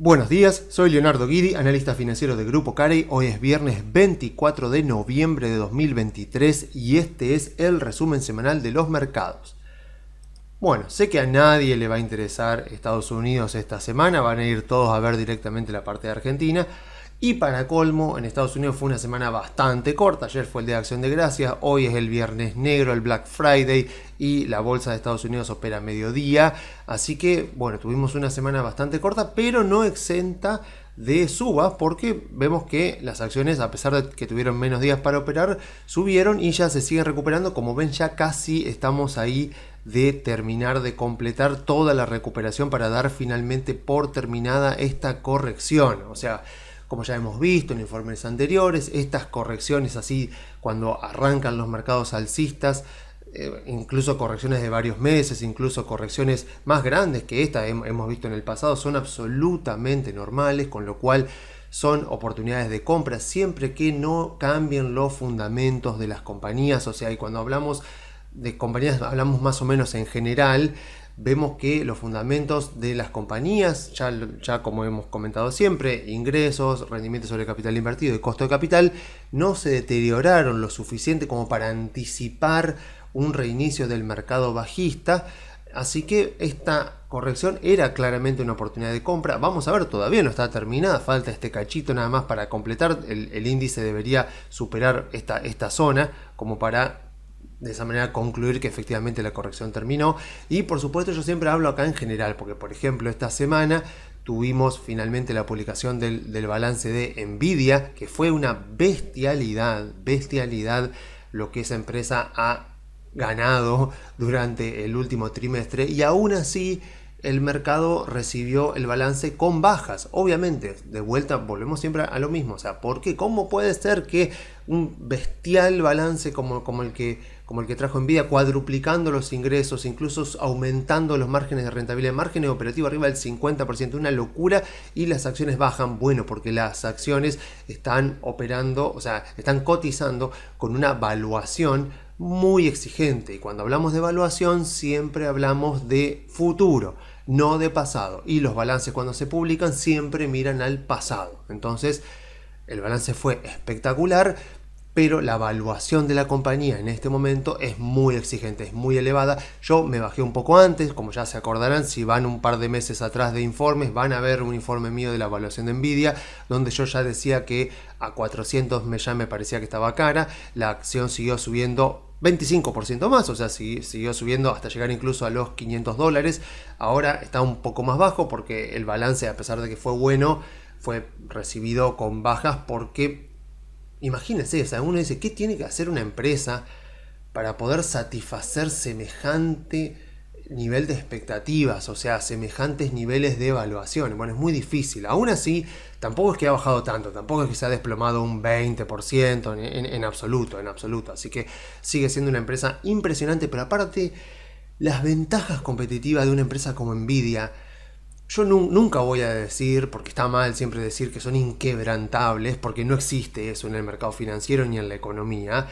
Buenos días, soy Leonardo Guidi, analista financiero de Grupo Carey. Hoy es viernes 24 de noviembre de 2023 y este es el resumen semanal de los mercados. Bueno, sé que a nadie le va a interesar Estados Unidos esta semana, van a ir todos a ver directamente la parte de Argentina. Y para colmo, en Estados Unidos fue una semana bastante corta. Ayer fue el Día de Acción de Gracias, hoy es el Viernes Negro, el Black Friday, y la bolsa de Estados Unidos opera a mediodía. Así que, bueno, tuvimos una semana bastante corta, pero no exenta de subas, porque vemos que las acciones, a pesar de que tuvieron menos días para operar, subieron y ya se siguen recuperando. Como ven, ya casi estamos ahí de terminar de completar toda la recuperación para dar finalmente por terminada esta corrección. O sea, como ya hemos visto en informes anteriores, estas correcciones así cuando arrancan los mercados alcistas, incluso correcciones de varios meses, incluso correcciones más grandes que esta hemos visto en el pasado, son absolutamente normales, con lo cual son oportunidades de compra siempre que no cambien los fundamentos de las compañías. O sea, y cuando hablamos de compañías hablamos más o menos en general. Vemos que los fundamentos de las compañías, ya como hemos comentado siempre, ingresos, rendimiento sobre capital invertido y costo de capital, no se deterioraron lo suficiente como para anticipar un reinicio del mercado bajista. Así que esta corrección era claramente una oportunidad de compra. Vamos a ver, todavía no está terminada, falta este cachito nada más para completar. El índice debería superar esta zona como para de esa manera concluir que efectivamente la corrección terminó. Y por supuesto yo siempre hablo acá en general, porque por ejemplo esta semana tuvimos finalmente la publicación del balance de Nvidia, que fue una bestialidad lo que esa empresa ha ganado durante el último trimestre, y aún así el mercado recibió el balance con bajas. Obviamente, de vuelta volvemos siempre a lo mismo. O sea, ¿por qué? ¿Cómo puede ser que un bestial balance como el que trajo Nvidia, cuadruplicando los ingresos, incluso aumentando los márgenes de rentabilidad, márgenes operativos arriba del 50%, una locura, y las acciones bajan? Bueno, porque las acciones están operando, o sea, están cotizando con una valuación muy exigente, y cuando hablamos de evaluación siempre hablamos de futuro, no de pasado, y los balances cuando se publican siempre miran al pasado. Entonces el balance fue espectacular, pero la evaluación de la compañía en este momento es muy exigente, es muy elevada. Yo me bajé un poco antes, como ya se acordarán, si van un par de meses atrás de informes, van a ver un informe mío de la evaluación de Nvidia, donde yo ya decía que a 400 ya me parecía que estaba cara. La acción siguió subiendo 25% más, o sea, siguió subiendo hasta llegar incluso a los $500. Ahora está un poco más bajo porque el balance, a pesar de que fue bueno, fue recibido con bajas porque, imagínense, o sea, uno dice, ¿qué tiene que hacer una empresa para poder satisfacer semejante nivel de expectativas? O sea, semejantes niveles de evaluación. Bueno, es muy difícil. Aún así, tampoco es que ha bajado tanto, tampoco es que se ha desplomado un 20% en absoluto. Así que sigue siendo una empresa impresionante, pero aparte, las ventajas competitivas de una empresa como Nvidia, yo nunca voy a decir, porque está mal siempre decir que son inquebrantables, porque no existe eso en el mercado financiero ni en la economía,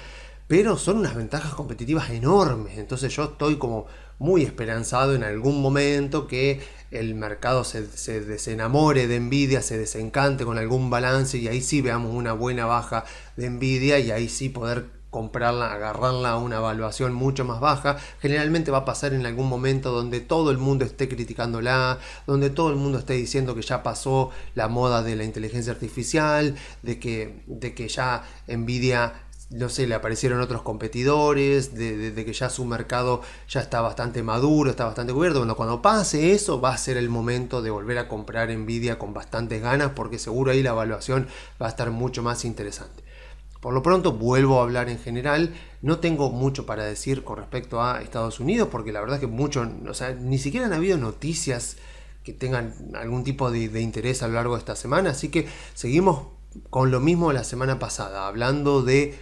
pero son unas ventajas competitivas enormes. Entonces yo estoy como muy esperanzado en algún momento que el mercado se desenamore de Nvidia, se desencante con algún balance, y ahí sí veamos una buena baja de Nvidia, y ahí sí poder comprarla, agarrarla a una evaluación mucho más baja. Generalmente va a pasar en algún momento donde todo el mundo esté criticándola, donde todo el mundo esté diciendo que ya pasó la moda de la inteligencia artificial, de que ya Nvidia, no sé, le aparecieron otros competidores, de que ya su mercado ya está bastante maduro, está bastante cubierto. Bueno, cuando pase eso va a ser el momento de volver a comprar Nvidia con bastantes ganas, porque seguro ahí la evaluación va a estar mucho más interesante. Por lo pronto vuelvo a hablar en general, no tengo mucho para decir con respecto a Estados Unidos, porque la verdad es que o sea, ni siquiera han habido noticias que tengan algún tipo de interés a lo largo de esta semana, así que seguimos con lo mismo de la semana pasada, hablando de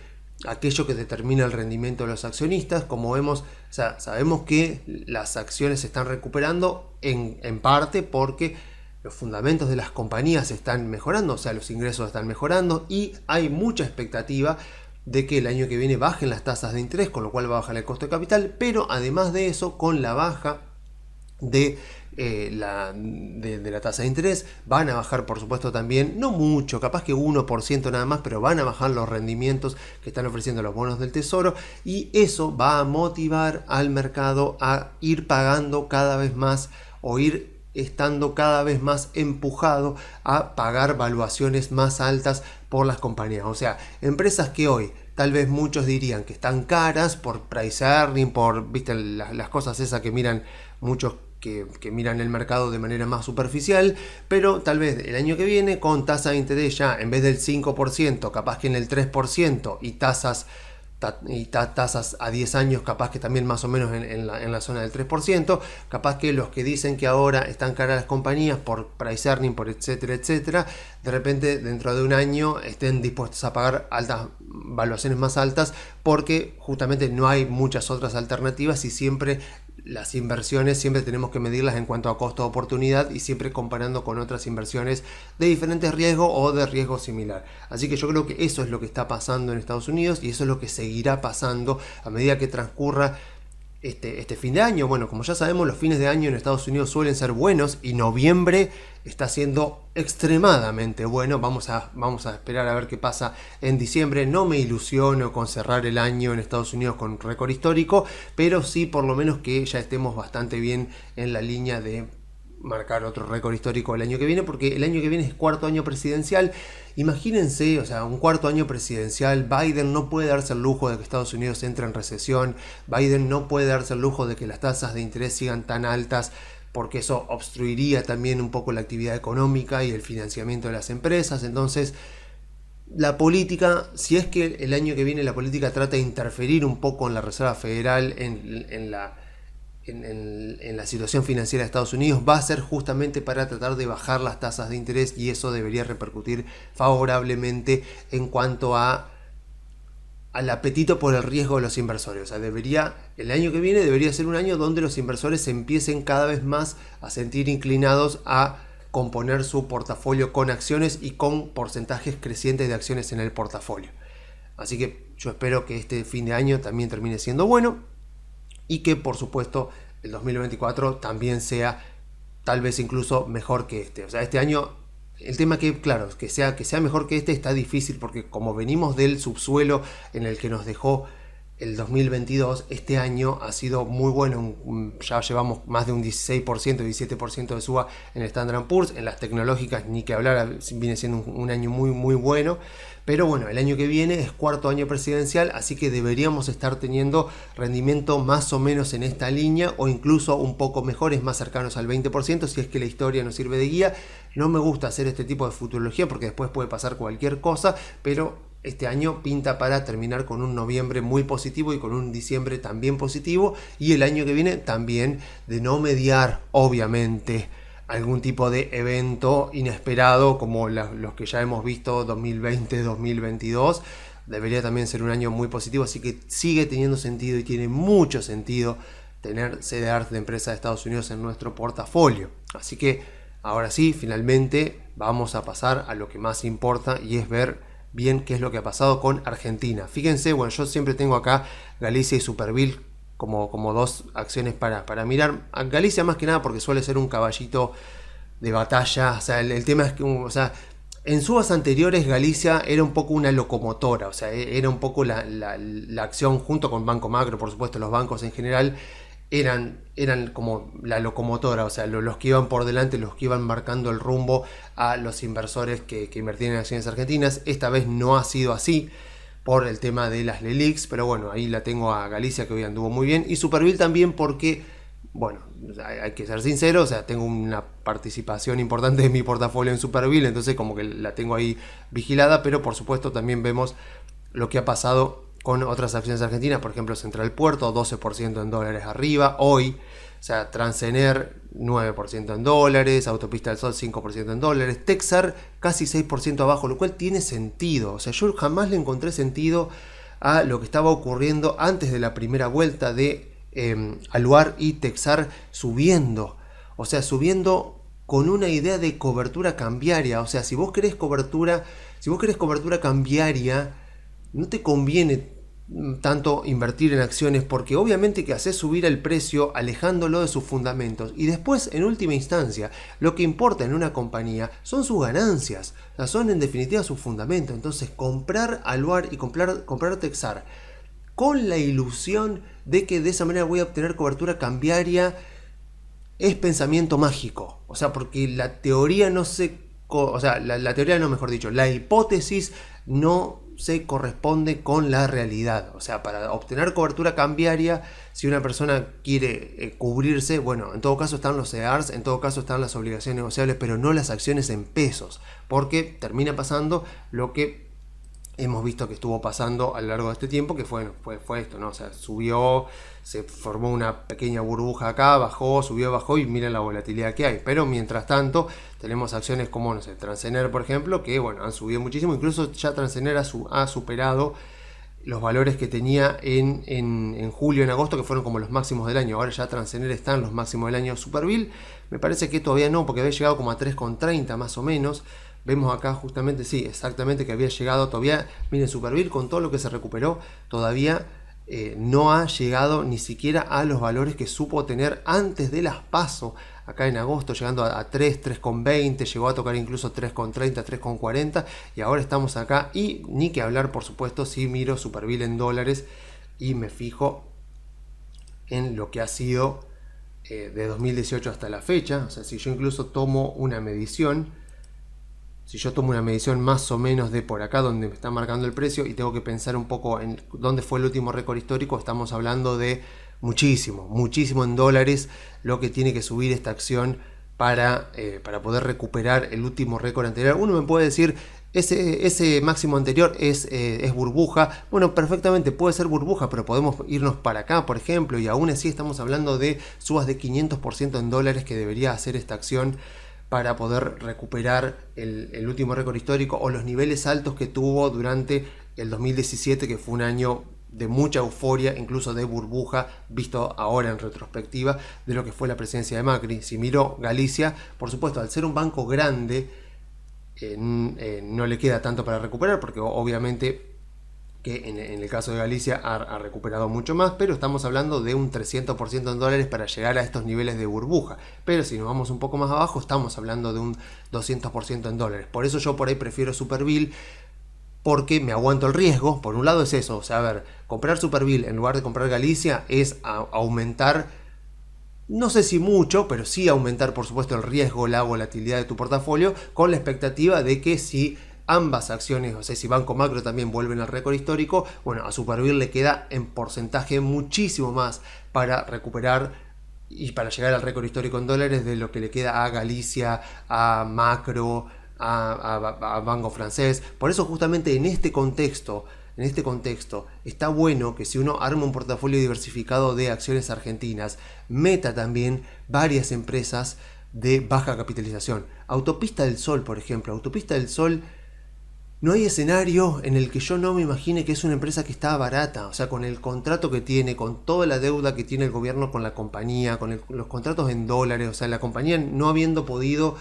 aquello que determina el rendimiento de los accionistas. Como vemos, o sea, sabemos que las acciones se están recuperando en parte porque los fundamentos de las compañías están mejorando, o sea, los ingresos están mejorando, y hay mucha expectativa de que el año que viene bajen las tasas de interés, con lo cual va a bajar el costo de capital. Pero además de eso, con la baja de de la tasa de interés, van a bajar por supuesto también, no mucho, capaz que 1% nada más, pero van a bajar los rendimientos que están ofreciendo los bonos del Tesoro, y eso va a motivar al mercado a ir pagando cada vez más o ir estando cada vez más empujado a pagar valuaciones más altas por las compañías. O sea, empresas que hoy tal vez muchos dirían que están caras por price earning, por, viste, las cosas esas que miran muchos que miran el mercado de manera más superficial, pero tal vez el año que viene con tasa de interés ya en vez del 5%, capaz que en el 3%, y tasas a 10 años capaz que también más o menos en la zona del 3%, capaz que los que dicen que ahora están caras las compañías por price earning, por etcétera, etcétera, de repente dentro de un año estén dispuestos a pagar altas valuaciones más altas, porque justamente no hay muchas otras alternativas y siempre las inversiones siempre tenemos que medirlas en cuanto a costo de oportunidad y siempre comparando con otras inversiones de diferentes riesgos o de riesgo similar. Así que yo creo que eso es lo que está pasando en Estados Unidos y eso es lo que seguirá pasando a medida que transcurra este fin de año. Bueno, como ya sabemos, los fines de año en Estados Unidos suelen ser buenos y noviembre está siendo extremadamente bueno. Vamos a esperar a ver qué pasa en diciembre. No me ilusiono con cerrar el año en Estados Unidos con récord histórico, pero sí por lo menos que ya estemos bastante bien en la línea de marcar otro récord histórico el año que viene, porque el año que viene es cuarto año presidencial. Imagínense, o sea, un cuarto año presidencial, Biden no puede darse el lujo de que Estados Unidos entre en recesión, Biden no puede darse el lujo de que las tasas de interés sigan tan altas, porque eso obstruiría también un poco la actividad económica y el financiamiento de las empresas. Entonces, la política, si es que el año que viene la política trata de interferir un poco en la Reserva Federal, en la situación financiera de Estados Unidos, va a ser justamente para tratar de bajar las tasas de interés, y eso debería repercutir favorablemente en cuanto al apetito por el riesgo de los inversores. O sea, el año que viene debería ser un año donde los inversores se empiecen cada vez más a sentir inclinados a componer su portafolio con acciones y con porcentajes crecientes de acciones en el portafolio. Así que yo espero que este fin de año también termine siendo bueno, y que por supuesto el 2024 también sea tal vez incluso mejor que este. O sea, este año, el tema que, claro, que sea mejor que este está difícil, porque como venimos del subsuelo en el que nos dejó el 2022, este año ha sido muy bueno. Ya llevamos más de un 16%, 17% de suba en el Standard & Poor's. En las tecnológicas ni que hablar, viene siendo un año muy, muy bueno. Pero bueno, el año que viene es cuarto año presidencial, así que deberíamos estar teniendo rendimiento más o menos en esta línea, o incluso un poco mejores, más cercanos al 20%, si es que la historia nos sirve de guía. No me gusta hacer este tipo de futurología porque después puede pasar cualquier cosa, pero este año pinta para terminar con un noviembre muy positivo y con un diciembre también positivo, y el año que viene también, de no mediar obviamente algún tipo de evento inesperado como los que ya hemos visto 2020, 2022, debería también ser un año muy positivo. Así que sigue teniendo sentido y tiene mucho sentido tener CDRs de empresas de Estados Unidos en nuestro portafolio. Así que ahora sí, finalmente vamos a pasar a lo que más importa, y es ver bien qué es lo que ha pasado con Argentina. Fíjense, bueno, yo siempre tengo acá Galicia y Superbil como dos acciones para mirar. A Galicia más que nada porque suele ser un caballito de batalla. O sea, el tema es que, o sea, en subas anteriores Galicia era un poco una locomotora. O sea, era un poco la acción junto con Banco Macro, por supuesto, los bancos en general eran como la locomotora. O sea, los que iban por delante, los que iban marcando el rumbo a los inversores que invertían en acciones argentinas. Esta vez no ha sido así por el tema de las LELIQs, pero bueno, ahí la tengo a Galicia, que hoy anduvo muy bien, y Superbil también porque, bueno, hay que ser sincero, o sea, tengo una participación importante de mi portafolio en Superbil, entonces como que la tengo ahí vigilada, pero por supuesto también vemos lo que ha pasado con otras acciones argentinas, por ejemplo Central Puerto, 12% en dólares arriba, hoy, o sea, Transener 9% en dólares, Autopista del Sol 5% en dólares, Texar casi 6% abajo, lo cual tiene sentido. O sea, yo jamás le encontré sentido a lo que estaba ocurriendo antes de la primera vuelta de Aluar y Texar subiendo. O sea, subiendo con una idea de cobertura cambiaria. O sea, si vos querés cobertura cambiaria, no te conviene tanto invertir en acciones, porque obviamente que haces subir el precio alejándolo de sus fundamentos, y después en última instancia lo que importa en una compañía son sus ganancias, o sea, son en definitiva sus fundamentos. Entonces comprar Aluar y comprar Texar con la ilusión de que de esa manera voy a obtener cobertura cambiaria es pensamiento mágico. O sea, porque la teoría no se... O sea, la teoría no, mejor dicho, la hipótesis no se corresponde con la realidad. O sea, para obtener cobertura cambiaria, si una persona quiere cubrirse, bueno, en todo caso están los EARs, en todo caso están las obligaciones negociables, pero no las acciones en pesos, porque termina pasando lo que hemos visto que estuvo pasando a lo largo de este tiempo, que fue esto, ¿no? O sea, subió, se formó una pequeña burbuja acá, bajó, subió, bajó, y miren la volatilidad que hay. Pero mientras tanto, tenemos acciones como, no sé, Transener, por ejemplo, que, bueno, han subido muchísimo. Incluso ya Transener ha superado los valores que tenía en julio, en agosto, que fueron como los máximos del año. Ahora ya Transener está en los máximos del año. Superville, me parece que todavía no, porque había llegado como a 3,30 más o menos. Vemos acá justamente, sí, exactamente, que había llegado todavía. Miren, Superville, con todo lo que se recuperó, todavía no ha llegado ni siquiera a los valores que supo tener antes de las PASO, acá en agosto, llegando a 3,20, llegó a tocar incluso 3,30, 3,40, y ahora estamos acá. Y ni que hablar, por supuesto, si miro Superville en dólares y me fijo en lo que ha sido de 2018 hasta la fecha. O sea, si yo incluso tomo una medición, si yo tomo una medición más o menos de por acá donde me está marcando el precio, y tengo que pensar un poco en dónde fue el último récord histórico, estamos hablando de muchísimo en dólares lo que tiene que subir esta acción para poder recuperar el último récord anterior. Uno me puede decir, ese máximo anterior es burbuja. Bueno, perfectamente puede ser burbuja, pero podemos irnos para acá, por ejemplo, y aún así estamos hablando de subas de 500% en dólares que debería hacer esta acción para poder recuperar el último récord histórico, o los niveles altos que tuvo durante el 2017, que fue un año de mucha euforia, incluso de burbuja, visto ahora en retrospectiva, de lo que fue la presidencia de Macri. Si miro Galicia, por supuesto, al ser un banco grande, no le queda tanto para recuperar, porque obviamente que en el caso de Galicia ha recuperado mucho más, pero estamos hablando de un 300% en dólares para llegar a estos niveles de burbuja. Pero si nos vamos un poco más abajo, estamos hablando de un 200% en dólares. Por eso yo por ahí prefiero Superville, porque me aguanto el riesgo. Por un lado es eso, o sea, a ver, comprar Superville en lugar de comprar Galicia es aumentar, no sé si mucho, pero sí aumentar, por supuesto, el riesgo, la volatilidad de tu portafolio, con la expectativa de que si ambas acciones, o sea, si Banco Macro también vuelven al récord histórico, bueno, a Superville le queda en porcentaje muchísimo más para recuperar y para llegar al récord histórico en dólares de lo que le queda a Galicia, a Macro, a Banco Francés. Por eso justamente en este contexto está bueno que si uno arma un portafolio diversificado de acciones argentinas, meta también varias empresas de baja capitalización. Autopista del Sol, por ejemplo. Autopista del Sol, no hay escenario en el que yo no me imagine que es una empresa que está barata. O sea, con el contrato que tiene, con toda la deuda que tiene el gobierno con la compañía, con los contratos en dólares, o sea, la compañía no habiendo podido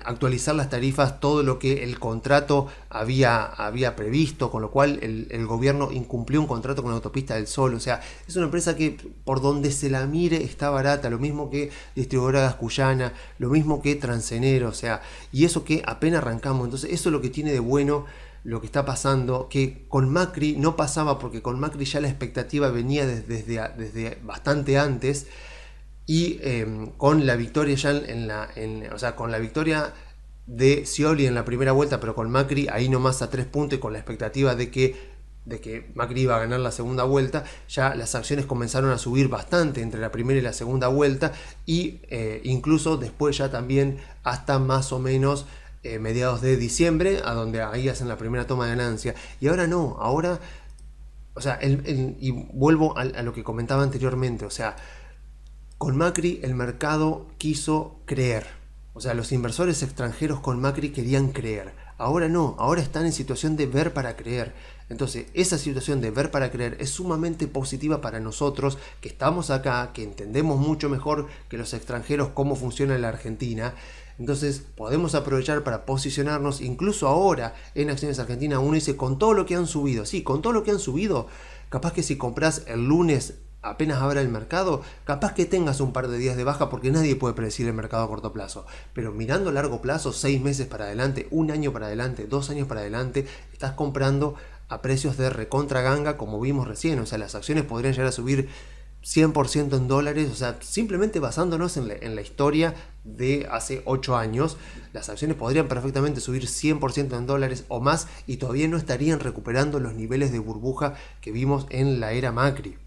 actualizar las tarifas, todo lo que el contrato había previsto, con lo cual el gobierno incumplió un contrato con Autopista del Sol. O sea, es una empresa que por donde se la mire está barata, lo mismo que Distribuidora Gas Cuyana, lo mismo que Transener, o sea, y eso que apenas arrancamos. Entonces eso es lo que tiene de bueno lo que está pasando, que con Macri no pasaba, porque con Macri ya la expectativa venía desde bastante antes. Y con la victoria ya o sea, con la victoria de Scioli en la primera vuelta, pero con Macri ahí nomás a 3 puntos, y con la expectativa de que Macri iba a ganar la segunda vuelta, ya las acciones comenzaron a subir bastante entre la primera y la segunda vuelta, y incluso después ya también hasta más o menos mediados de diciembre, a donde ahí hacen la primera toma de ganancia. Y ahora no, ahora, o sea, y vuelvo a lo que comentaba anteriormente, o sea, con Macri el mercado quiso creer. O sea, los inversores extranjeros con Macri querían creer. Ahora no, ahora están en situación de ver para creer. Entonces, esa situación de ver para creer es sumamente positiva para nosotros, que estamos acá, que entendemos mucho mejor que los extranjeros cómo funciona la Argentina. Entonces podemos aprovechar para posicionarnos. Incluso ahora en Acciones Argentinas uno dice, con todo lo que han subido, sí, con todo lo que han subido, capaz que si compras el lunes apenas abra el mercado, capaz que tengas un par de días de baja, porque nadie puede predecir el mercado a corto plazo. Pero mirando a largo plazo, 6 meses para adelante, 1 año para adelante, 2 años para adelante, estás comprando a precios de recontra ganga, como vimos recién. O sea, las acciones podrían llegar a subir 100% en dólares. O sea, simplemente basándonos en la historia de hace 8 años, las acciones podrían perfectamente subir 100% en dólares o más, y todavía no estarían recuperando los niveles de burbuja que vimos en la era Macri.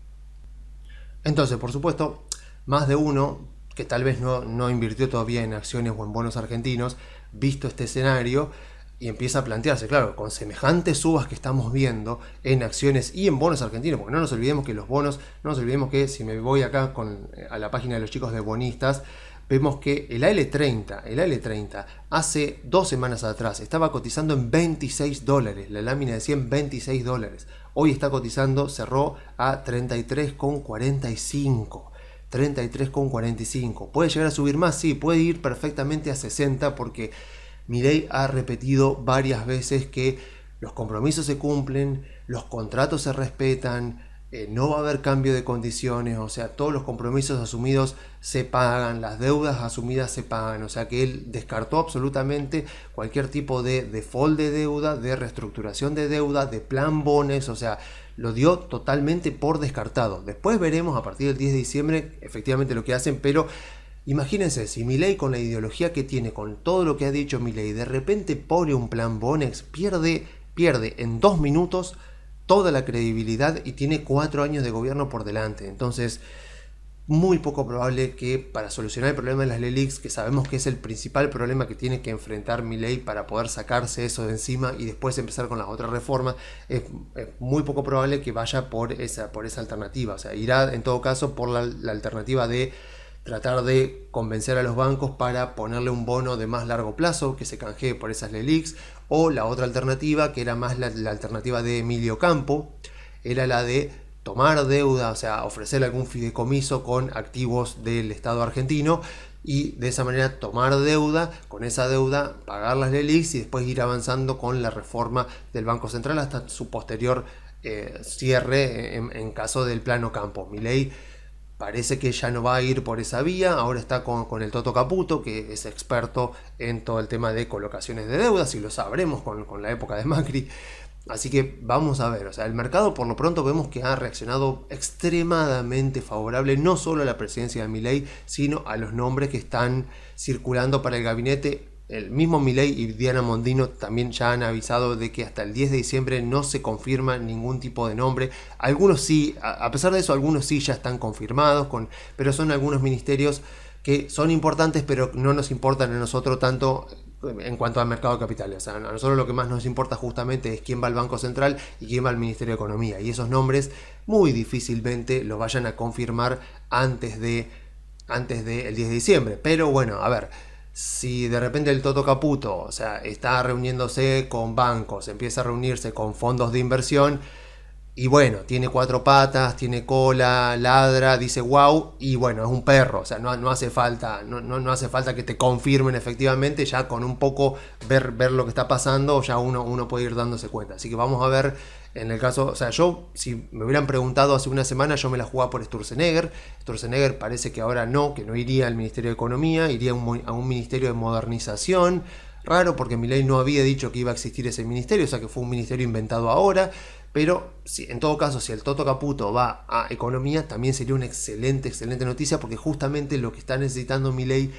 Entonces, por supuesto, más de uno que tal vez no invirtió todavía en acciones o en bonos argentinos, visto este escenario, y empieza a plantearse, claro, con semejantes subas que estamos viendo en acciones y en bonos argentinos, porque no nos olvidemos que los bonos, no nos olvidemos que si me voy acá a la página de los chicos de bonistas, vemos que el AL30 hace 2 semanas atrás estaba cotizando en $26, la lámina de 100 $26. Hoy está cotizando, cerró a 33,45. 33,45. ¿Puede llegar a subir más? Sí, puede ir perfectamente a 60, porque Milei ha repetido varias veces que los compromisos se cumplen, los contratos se respetan, no va a haber cambio de condiciones. O sea, todos los compromisos asumidos se pagan, las deudas asumidas se pagan. O sea que él descartó absolutamente cualquier tipo de default de deuda, de reestructuración de deuda, de plan bonos. O sea, lo dio totalmente por descartado. Después veremos a partir del 10 de diciembre efectivamente lo que hacen, pero imagínense, si Milei, con la ideología que tiene, con todo lo que ha dicho Milei, de repente pone un plan Bonex, pierde en 2 minutos toda la credibilidad, y tiene 4 años de gobierno por delante. Entonces, muy poco probable que, para solucionar el problema de las LELIQs, que sabemos que es el principal problema que tiene que enfrentar Milei para poder sacarse eso de encima y después empezar con las otras reformas, es muy poco probable que vaya por esa alternativa. O sea, irá en todo caso por la alternativa de tratar de convencer a los bancos para ponerle un bono de más largo plazo que se canjee por esas LELIQs, o la otra alternativa, que era más la alternativa de Emilio Campo, era la de tomar deuda, o sea, ofrecer algún fideicomiso con activos del Estado argentino, y de esa manera tomar deuda, con esa deuda pagar las LELIQs y después ir avanzando con la reforma del Banco Central hasta su posterior cierre en caso del plano Campo. Milei parece que ya no va a ir por esa vía. Ahora está con el Toto Caputo, que es experto en todo el tema de colocaciones de deudas, y lo sabremos con la época de Macri. Así que vamos a ver. O sea, el mercado por lo pronto vemos que ha reaccionado extremadamente favorable, no solo a la presidencia de Milei, sino a los nombres que están circulando para el gabinete. El mismo Milei y Diana Mondino también ya han avisado de que hasta el 10 de diciembre no se confirma ningún tipo de nombre. Algunos sí, a pesar de eso, algunos sí ya están confirmados, pero son algunos ministerios que son importantes, pero no nos importan a nosotros tanto en cuanto al mercado de capitales. O sea, a nosotros lo que más nos importa justamente es quién va al Banco Central y quién va al Ministerio de Economía. Y esos nombres muy difícilmente los vayan a confirmar antes del 10 de diciembre. Pero bueno, a ver, si de repente el Toto Caputo, o sea, está reuniéndose con bancos, empieza a reunirse con fondos de inversión, y bueno, tiene 4 patas, tiene cola, ladra, dice wow, y bueno, es un perro. O sea, no hace falta, no hace falta que te confirmen efectivamente. Ya con un poco ver lo que está pasando, ya uno puede ir dándose cuenta. Así que vamos a ver. En el caso, o sea, yo, si me hubieran preguntado hace una semana, yo me la jugaba por Sturzenegger. Sturzenegger parece que ahora que no iría al Ministerio de Economía, iría a un Ministerio de Modernización. Raro, porque Milei no había dicho que iba a existir ese ministerio, o sea que fue un ministerio inventado ahora. Pero en todo caso, si el Toto Caputo va a Economía, también sería una excelente noticia, porque justamente lo que está necesitando Milei,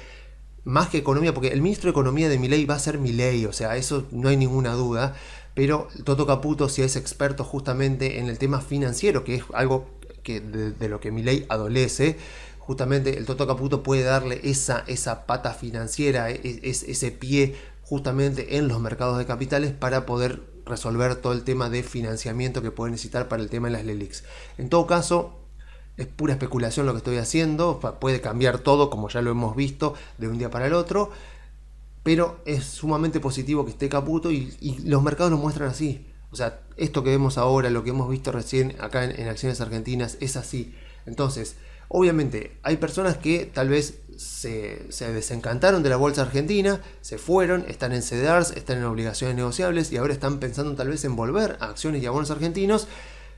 más que Economía, porque el ministro de Economía de Milei va a ser Milei, o sea, eso no hay ninguna duda. Pero el Toto Caputo, si es experto justamente en el tema financiero, que es algo que de lo que Milei adolece, justamente el Toto Caputo puede darle esa pata financiera, ese pie justamente en los mercados de capitales, para poder resolver todo el tema de financiamiento que puede necesitar para el tema de las LELIQs. En todo caso, es pura especulación lo que estoy haciendo, puede cambiar todo, como ya lo hemos visto, de un día para el otro, pero es sumamente positivo que esté Caputo, y los mercados lo muestran así. O sea, esto que vemos ahora, lo que hemos visto recién acá en Acciones Argentinas, es así. Entonces, Obviamente hay personas que tal vez se desencantaron de la bolsa argentina, se fueron, están en CDRs, están en obligaciones negociables y ahora están pensando tal vez en volver a acciones y a bonos argentinos,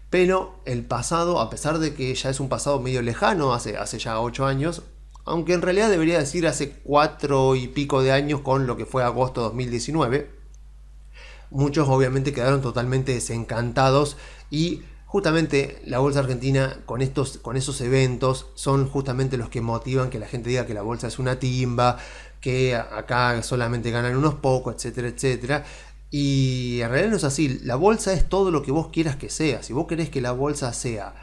pero el pasado, a pesar de que ya es un pasado medio lejano, hace ya 8 años, aunque en realidad debería decir hace 4 y pico de años con lo que fue agosto de 2019, muchos obviamente quedaron totalmente desencantados y justamente la bolsa argentina con esos eventos son justamente los que motivan que la gente diga que la bolsa es una timba, que acá solamente ganan unos pocos, etcétera, etcétera. Y en realidad no es así. La bolsa es todo lo que vos quieras que sea. Si vos querés que la bolsa sea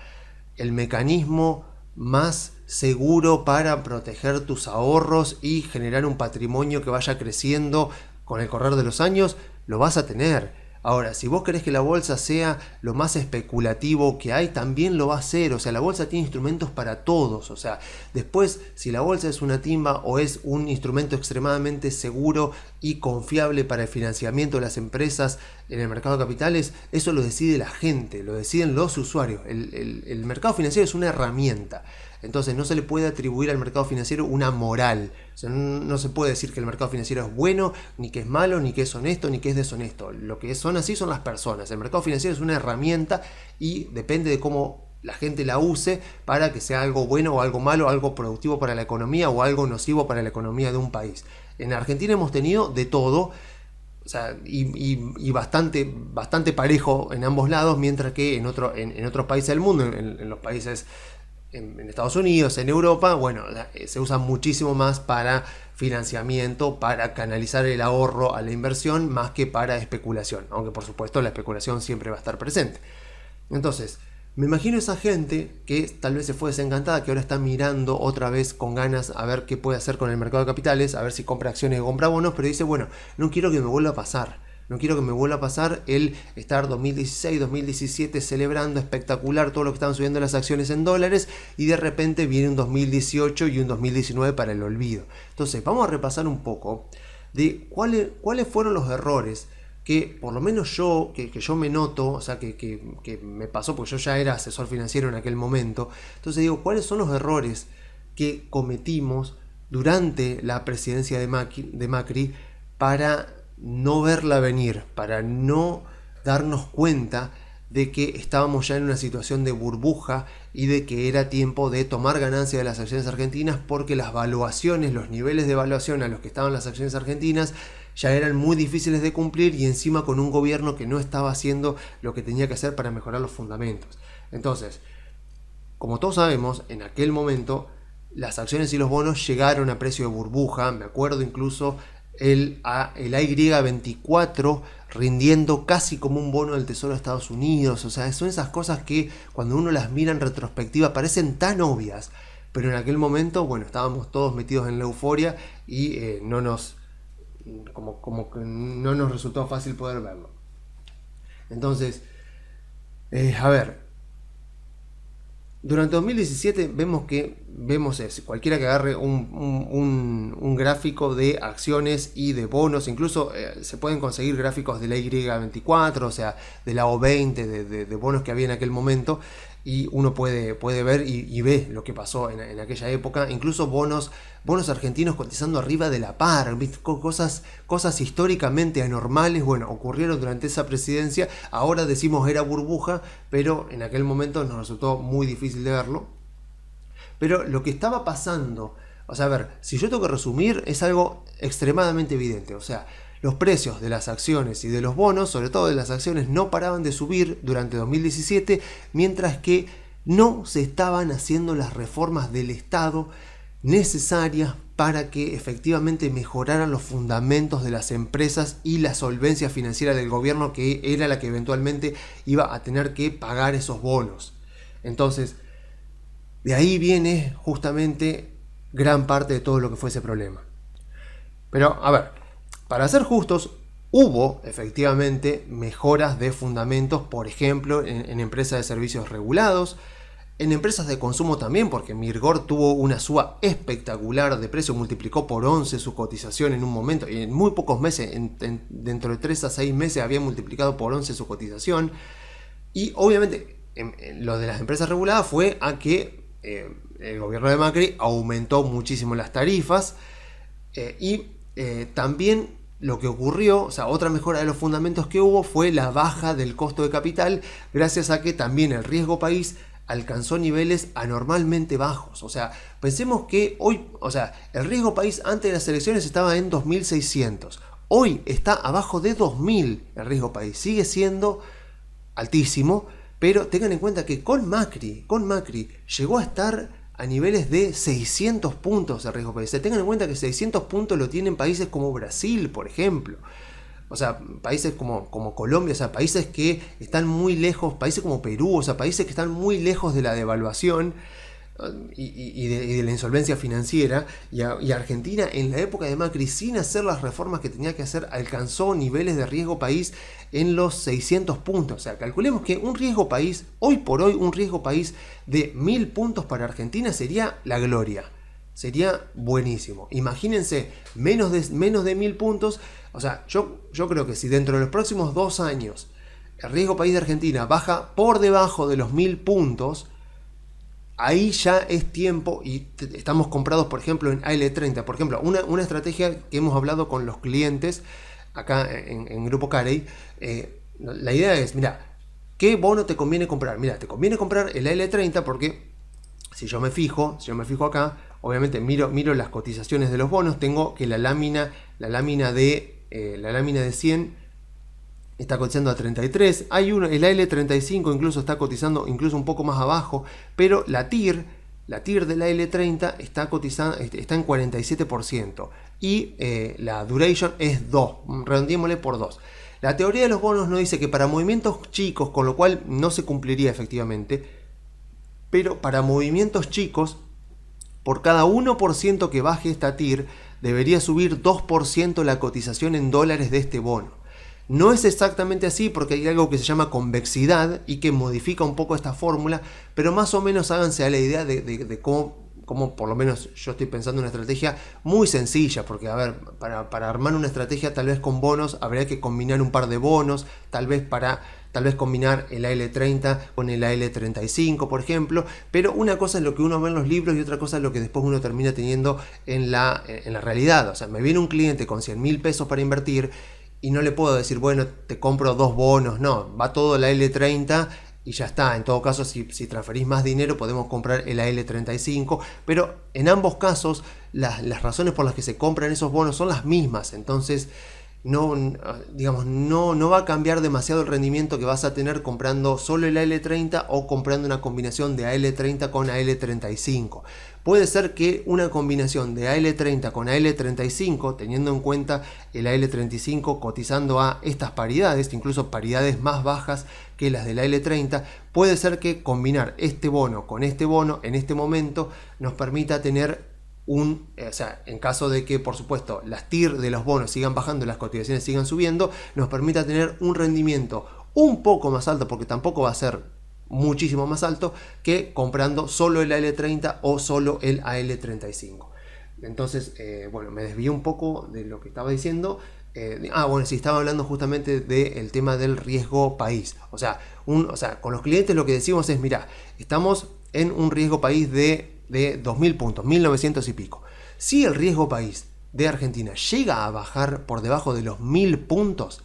el mecanismo más seguro para proteger tus ahorros y generar un patrimonio que vaya creciendo con el correr de los años, lo vas a tener. Ahora, si vos querés que la bolsa sea lo más especulativo que hay, también lo va a hacer. O sea, la bolsa tiene instrumentos para todos. O sea, después, si la bolsa es una timba o es un instrumento extremadamente seguro y confiable para el financiamiento de las empresas en el mercado de capitales, eso lo decide la gente, lo deciden los usuarios. El mercado financiero es una herramienta. Entonces no se le puede atribuir al mercado financiero una moral. O sea, no se puede decir que el mercado financiero es bueno, ni que es malo, ni que es honesto, ni que es deshonesto. Lo que son así son las personas. El mercado financiero es una herramienta y depende de cómo la gente la use para que sea algo bueno o algo malo, algo productivo para la economía o algo nocivo para la economía de un país. En Argentina hemos tenido de todo. O sea, y bastante parejo en ambos lados, mientras que en otros países del mundo, en los países en Estados Unidos, en Europa, bueno, se usa muchísimo más para financiamiento, para canalizar el ahorro a la inversión, más que para especulación, aunque por supuesto la especulación siempre va a estar presente. Entonces, me imagino esa gente que tal vez se fue desencantada, que ahora está mirando otra vez con ganas a ver qué puede hacer con el mercado de capitales, a ver si compra acciones o compra bonos, pero dice, bueno, no quiero que me vuelva a pasar. No quiero que me vuelva a pasar el estar 2016, 2017 celebrando espectacular todo lo que estaban subiendo las acciones en dólares y de repente viene un 2018 y un 2019 para el olvido. Entonces, vamos a repasar un poco de cuáles fueron los errores que por lo menos yo me noto, o sea, que me pasó porque yo ya era asesor financiero en aquel momento. Entonces digo, ¿cuáles son los errores que cometimos durante la presidencia de Macri para no verla venir, para no darnos cuenta de que estábamos ya en una situación de burbuja y de que era tiempo de tomar ganancia de las acciones argentinas porque las valuaciones, los niveles de evaluación a los que estaban las acciones argentinas ya eran muy difíciles de cumplir y encima con un gobierno que no estaba haciendo lo que tenía que hacer para mejorar los fundamentos. Entonces, como todos sabemos, en aquel momento las acciones y los bonos llegaron a precio de burbuja. Me acuerdo incluso el AY24 rindiendo casi como un bono del Tesoro de Estados Unidos. O sea, son esas cosas que cuando uno las mira en retrospectiva parecen tan obvias, pero en aquel momento, bueno, estábamos todos metidos en la euforia y como que no nos resultó fácil poder verlo. Entonces, a ver, durante 2017 vemos eso, cualquiera que agarre un gráfico de acciones y de bonos, incluso se pueden conseguir gráficos de la Y24, o sea, de la O20, de bonos que había en aquel momento, y uno puede ver y ve lo que pasó en aquella época, incluso bonos argentinos cotizando arriba de la par, ¿viste? Cosas históricamente anormales, bueno, ocurrieron durante esa presidencia. Ahora decimos era burbuja, pero en aquel momento nos resultó muy difícil de verlo. Pero lo que estaba pasando, o sea, a ver, si yo tengo que resumir, es algo extremadamente evidente. O sea, los precios de las acciones y de los bonos, sobre todo de las acciones, no paraban de subir durante 2017, mientras que no se estaban haciendo las reformas del Estado necesarias para que efectivamente mejoraran los fundamentos de las empresas y la solvencia financiera del gobierno, que era la que eventualmente iba a tener que pagar esos bonos. Entonces, de ahí viene justamente gran parte de todo lo que fue ese problema. Pero, a ver, para ser justos, hubo efectivamente mejoras de fundamentos, por ejemplo, en empresas de servicios regulados, en empresas de consumo también, porque Mirgor tuvo una suba espectacular de precio, multiplicó por 11 su cotización en un momento, y en muy pocos meses, dentro de 3 a 6 meses, había multiplicado por 11 su cotización. Y obviamente lo de las empresas reguladas fue a que el gobierno de Macri aumentó muchísimo las tarifas también lo que ocurrió, o sea, otra mejora de los fundamentos que hubo fue la baja del costo de capital, gracias a que también el riesgo país alcanzó niveles anormalmente bajos. O sea, pensemos que hoy, o sea, el riesgo país antes de las elecciones estaba en 2.600. Hoy está abajo de 2.000 el riesgo país. Sigue siendo altísimo, pero tengan en cuenta que con Macri llegó a estar a niveles de 600 puntos el riesgo país. Tengan en cuenta que 600 puntos lo tienen países como Brasil, por ejemplo. O sea, países como Colombia, o sea, países que están muy lejos, países como Perú, o sea, países que están muy lejos de la devaluación y de la insolvencia financiera. Y Argentina, en la época de Macri, sin hacer las reformas que tenía que hacer, alcanzó niveles de riesgo país en los 600 puntos. O sea, calculemos que un riesgo país, hoy por hoy, un riesgo país de 1.000 puntos para Argentina sería la gloria. Sería buenísimo. Imagínense, menos de 1.000 puntos. O sea, yo creo que si dentro de los próximos 2 años el riesgo país de Argentina baja por debajo de los 1.000 puntos, ahí ya es tiempo, y estamos comprados, por ejemplo, en AL30. Por ejemplo, una estrategia que hemos hablado con los clientes acá en Grupo Carey, la idea es, mira, ¿qué bono te conviene comprar? Mira, te conviene comprar el AL30 porque si yo me fijo acá, obviamente miro las cotizaciones de los bonos, tengo que la lámina de 100 está cotizando a 33, el AL35 incluso está cotizando incluso un poco más abajo, pero la TIR del AL30 está cotizando, está en 47% y la duration es 2, redondeémosle por 2. La teoría de los bonos nos dice que para movimientos chicos, con lo cual no se cumpliría efectivamente, pero para movimientos chicos, por cada 1% que baje esta TIR, debería subir 2% la cotización en dólares de este bono. No es exactamente así porque hay algo que se llama convexidad y que modifica un poco esta fórmula, pero más o menos háganse a la idea de cómo por lo menos yo estoy pensando en una estrategia muy sencilla, porque a ver, para armar una estrategia tal vez con bonos habría que combinar un par de bonos, tal vez combinar el AL30 con el AL35, por ejemplo, pero una cosa es lo que uno ve en los libros y otra cosa es lo que después uno termina teniendo en la realidad. O sea, me viene un cliente con 100.000 pesos para invertir y no le puedo decir, bueno, te compro 2 bonos, no, va todo la AL30 y ya está. En todo caso, si transferís más dinero podemos comprar el AL35, pero en ambos casos las razones por las que se compran esos bonos son las mismas. Entonces no va a cambiar demasiado el rendimiento que vas a tener comprando solo el AL30 o comprando una combinación de AL30 con AL35. Puede ser que una combinación de AL30 con AL35, teniendo en cuenta el AL35 cotizando a estas paridades, incluso paridades más bajas que las del AL30, puede ser que combinar este bono con este bono en este momento nos permita tener en caso de que, por supuesto, las TIR de los bonos sigan bajando y las cotizaciones sigan subiendo, nos permita tener un rendimiento un poco más alto, porque tampoco va a ser muchísimo más alto que comprando solo el AL30 o solo el AL35. Entonces, me desvié un poco de lo que estaba diciendo. Sí, estaba hablando justamente del tema del riesgo país. O sea, con los clientes lo que decimos es, mira, estamos en un riesgo país de 2.000 puntos, 1.900 y pico. Si el riesgo país de Argentina llega a bajar por debajo de los 1.000 puntos,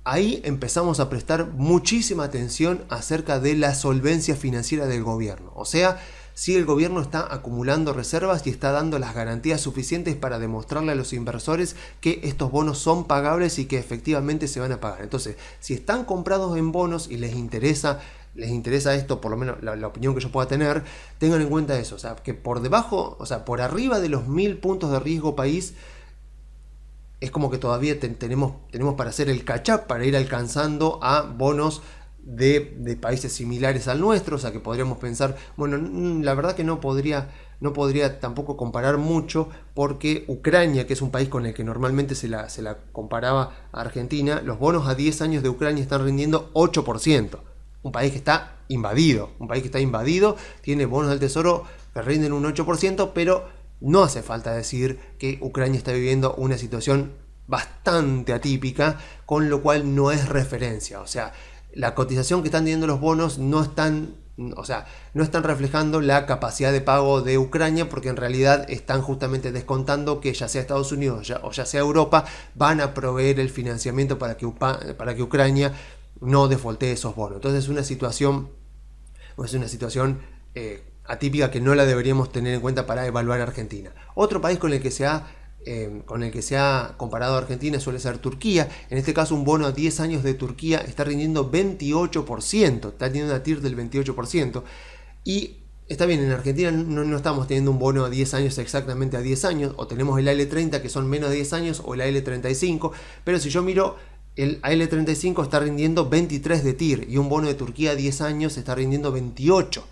ahí empezamos a prestar muchísima atención acerca de la solvencia financiera del gobierno. O sea, si el gobierno está acumulando reservas y está dando las garantías suficientes para demostrarle a los inversores que estos bonos son pagables y que efectivamente se van a pagar. Entonces, si están comprados en bonos y les interesa esto, por lo menos la opinión que yo pueda tener, tengan en cuenta eso, o sea, que por debajo, o sea, por arriba de los 1.000 puntos de riesgo país, es como que todavía tenemos para hacer el catch-up, para ir alcanzando a bonos de países similares al nuestro. O sea, que podríamos pensar, bueno, la verdad que no podría tampoco comparar mucho, porque Ucrania, que es un país con el que normalmente se la comparaba a Argentina, los bonos a 10 años de Ucrania están rindiendo 8%. Un país que está invadido, tiene bonos del tesoro que rinden un 8%, pero no hace falta decir que Ucrania está viviendo una situación bastante atípica, con lo cual no es referencia. O sea, la cotización que están teniendo los bonos no es tan O sea, no están reflejando la capacidad de pago de Ucrania, porque en realidad están justamente descontando que ya sea Estados Unidos o ya sea Europa van a proveer el financiamiento para que Ucrania no defaultee esos bonos. Entonces es una situación atípica que no la deberíamos tener en cuenta para evaluar a Argentina. Otro país con el que se ha comparado a Argentina suele ser Turquía. En este caso, un bono a 10 años de Turquía está rindiendo 28%, está teniendo una TIR del 28%. Y está bien, en Argentina no estamos teniendo un bono a 10 años exactamente a 10 años, o tenemos el AL30 que son menos de 10 años, o el AL35, pero si yo miro, el AL35 está rindiendo 23 de TIR y un bono de Turquía a 10 años está rindiendo 28.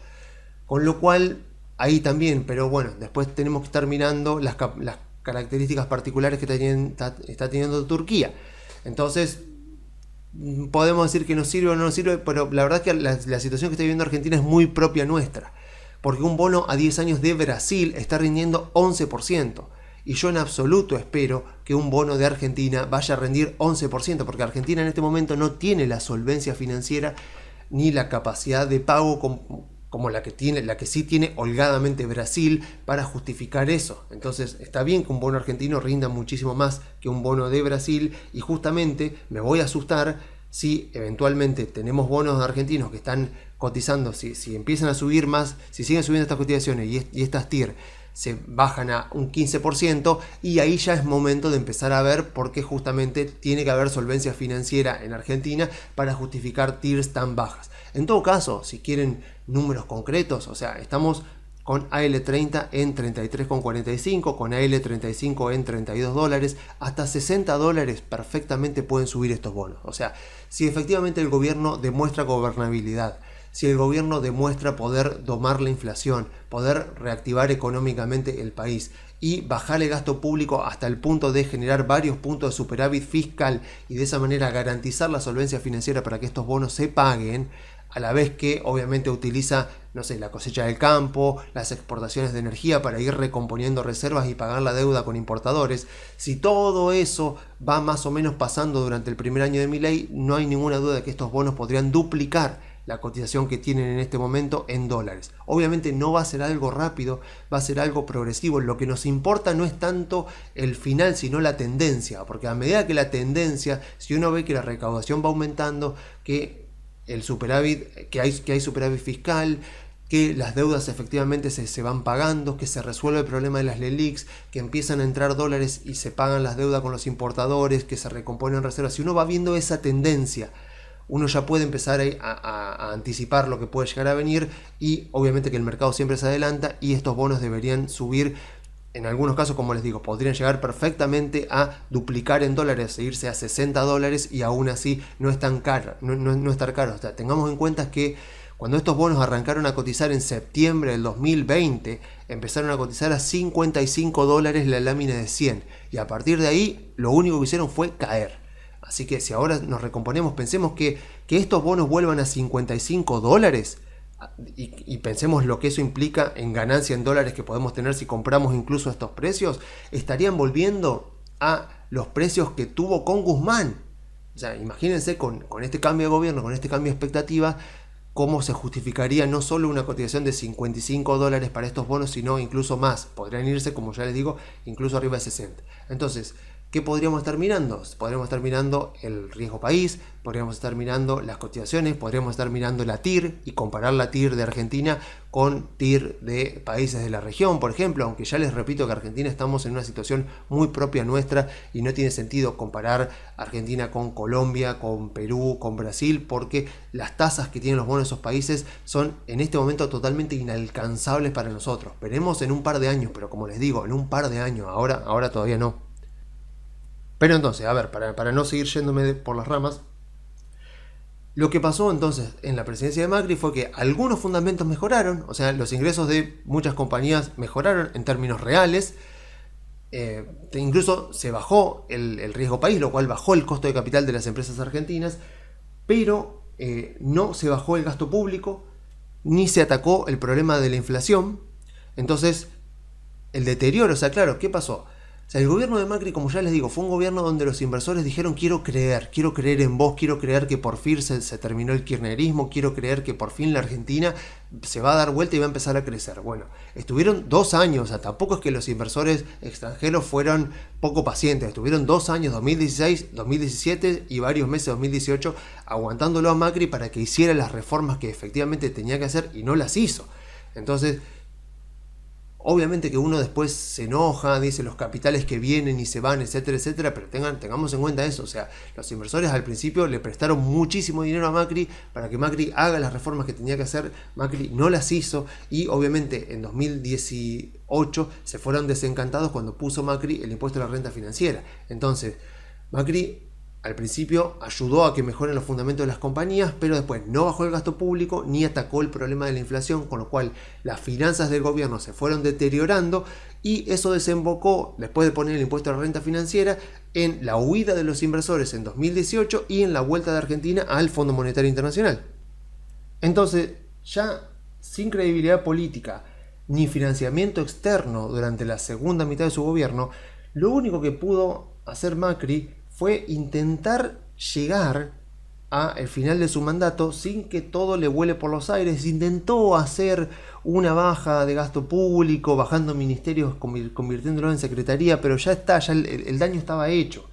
Con lo cual, ahí también, pero bueno, después tenemos que estar mirando las características particulares que está teniendo Turquía. Entonces, podemos decir que nos sirve o no nos sirve, pero la verdad es que la situación que está viviendo Argentina es muy propia nuestra. Porque un bono a 10 años de Brasil está rindiendo 11%. Y yo en absoluto espero que un bono de Argentina vaya a rendir 11%, porque Argentina en este momento no tiene la solvencia financiera ni la capacidad de pago como la que sí tiene holgadamente Brasil para justificar eso. Entonces está bien que un bono argentino rinda muchísimo más que un bono de Brasil, y justamente me voy a asustar si eventualmente tenemos bonos argentinos que están cotizando, si empiezan a subir más, si siguen subiendo estas cotizaciones y estas TIR se bajan a un 15%, y ahí ya es momento de empezar a ver por qué justamente tiene que haber solvencia financiera en Argentina para justificar TIRs tan bajas. En todo caso, si quieren números concretos, o sea, estamos con AL30 en 33,45, con AL35 en 32 dólares, hasta 60 dólares perfectamente pueden subir estos bonos. O sea, si efectivamente el gobierno demuestra gobernabilidad, si el gobierno demuestra poder domar la inflación, poder reactivar económicamente el país y bajar el gasto público hasta el punto de generar varios puntos de superávit fiscal y de esa manera garantizar la solvencia financiera para que estos bonos se paguen, a la vez que obviamente utiliza, no sé, la cosecha del campo, las exportaciones de energía para ir recomponiendo reservas y pagar la deuda con importadores. Si todo eso va más o menos pasando durante el primer año de Milei, no hay ninguna duda de que estos bonos podrían duplicar la cotización que tienen en este momento en dólares. Obviamente no va a ser algo rápido, va a ser algo progresivo. Lo que nos importa no es tanto el final, sino la tendencia, porque a medida que la tendencia, si uno ve que la recaudación va aumentando, que el superávit, que hay superávit fiscal, que las deudas efectivamente se van pagando, que se resuelve el problema de las LELIQs, que empiezan a entrar dólares y se pagan las deudas con los importadores, que se recomponen reservas. Si uno va viendo esa tendencia, uno ya puede empezar a anticipar lo que puede llegar a venir, y obviamente que el mercado siempre se adelanta y estos bonos deberían subir. En algunos casos, como les digo, podrían llegar perfectamente a duplicar en dólares e irse a 60 dólares y aún así no es tan caro, no estar caro. O sea, tengamos en cuenta que cuando estos bonos arrancaron a cotizar en septiembre del 2020, empezaron a cotizar a 55 dólares la lámina de 100, y a partir de ahí lo único que hicieron fue caer. Así que si ahora nos recomponemos, pensemos que estos bonos vuelvan a 55 dólares y pensemos lo que eso implica en ganancia en dólares que podemos tener si compramos incluso a estos precios, estarían volviendo a los precios que tuvo con Guzmán. O sea, imagínense con este cambio de gobierno, con este cambio de expectativa, cómo se justificaría no solo una cotización de 55 dólares para estos bonos, sino incluso más. Podrían irse, como ya les digo, incluso arriba de 60. Entonces, ¿qué podríamos estar mirando? Podríamos estar mirando el riesgo país, podríamos estar mirando las cotizaciones, podríamos estar mirando la TIR y comparar la TIR de Argentina con TIR de países de la región, por ejemplo, aunque ya les repito que Argentina estamos en una situación muy propia nuestra y no tiene sentido comparar Argentina con Colombia, con Perú, con Brasil, porque las tasas que tienen los bonos de esos países son en este momento totalmente inalcanzables para nosotros. Veremos en un par de años, pero como les digo, en un par de años, ahora todavía no. Pero entonces, a ver, para no seguir yéndome por las ramas, lo que pasó entonces en la presidencia de Macri fue que algunos fundamentos mejoraron, o sea, los ingresos de muchas compañías mejoraron en términos reales, incluso se bajó el riesgo país, lo cual bajó el costo de capital de las empresas argentinas, pero no se bajó el gasto público, ni se atacó el problema de la inflación. Entonces, el deterioro, o sea, claro, ¿qué pasó? sea, el gobierno de Macri, como ya les digo, fue un gobierno donde los inversores dijeron quiero creer en vos, quiero creer que por fin se terminó el kirchnerismo, quiero creer que por fin la Argentina se va a dar vuelta y va a empezar a crecer. Bueno, estuvieron 2 años, o sea, tampoco es que los inversores extranjeros fueron poco pacientes, estuvieron 2 años, 2016, 2017 y varios meses 2018, aguantándolo a Macri para que hiciera las reformas que efectivamente tenía que hacer y no las hizo. Entonces, obviamente que uno después se enoja, dice los capitales que vienen y se van, etcétera, etcétera, pero tengamos en cuenta eso. O sea, los inversores al principio le prestaron muchísimo dinero a Macri para que Macri haga las reformas que tenía que hacer. Macri no las hizo y obviamente en 2018 se fueron desencantados cuando puso Macri el impuesto a la renta financiera. Entonces, Macri al principio ayudó a que mejoren los fundamentos de las compañías, pero después no bajó el gasto público ni atacó el problema de la inflación, con lo cual las finanzas del gobierno se fueron deteriorando y eso desembocó, después de poner el impuesto a la renta financiera, en la huida de los inversores en 2018 y en la vuelta de Argentina al Fondo Monetario Internacional. Entonces, ya sin credibilidad política ni financiamiento externo durante la segunda mitad de su gobierno, lo único que pudo hacer Macri fue intentar llegar al final de su mandato sin que todo le vuele por los aires. Intentó hacer una baja de gasto público, bajando ministerios, convirtiéndolo en secretaría, pero ya está, ya el daño estaba hecho.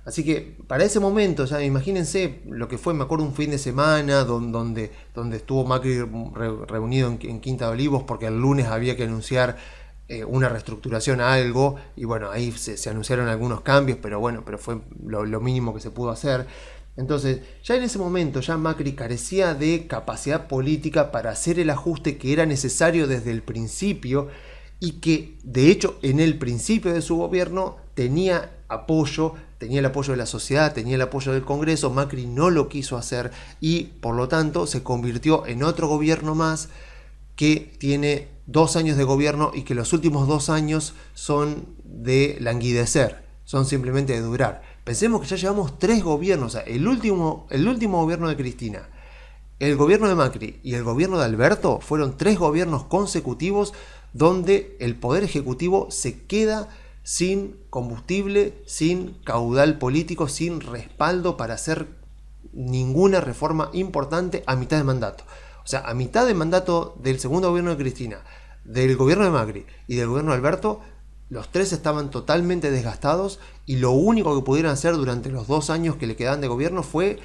Así que para ese momento, ya imagínense lo que fue, me acuerdo, un fin de semana donde estuvo Macri reunido en Quinta de Olivos porque el lunes había que anunciar una reestructuración a algo, y bueno, ahí se anunciaron algunos cambios, pero fue lo mínimo que se pudo hacer. Entonces, ya en ese momento, ya Macri carecía de capacidad política para hacer el ajuste que era necesario desde el principio, y que, de hecho, en el principio de su gobierno tenía el apoyo de la sociedad, tenía el apoyo del Congreso. Macri no lo quiso hacer y, por lo tanto, se convirtió en otro gobierno más que tiene 2 años de gobierno y que los últimos 2 años son de languidecer, son simplemente de durar. Pensemos que ya llevamos 3 gobiernos, o sea, el último gobierno de Cristina, el gobierno de Macri y el gobierno de Alberto fueron 3 gobiernos consecutivos donde el poder ejecutivo se queda sin combustible, sin caudal político, sin respaldo para hacer ninguna reforma importante a mitad de mandato. O sea, a mitad de mandato del segundo gobierno de Cristina, del gobierno de Macri y del gobierno de Alberto, los 3 estaban totalmente desgastados y lo único que pudieron hacer durante los 2 años que le quedaban de gobierno fue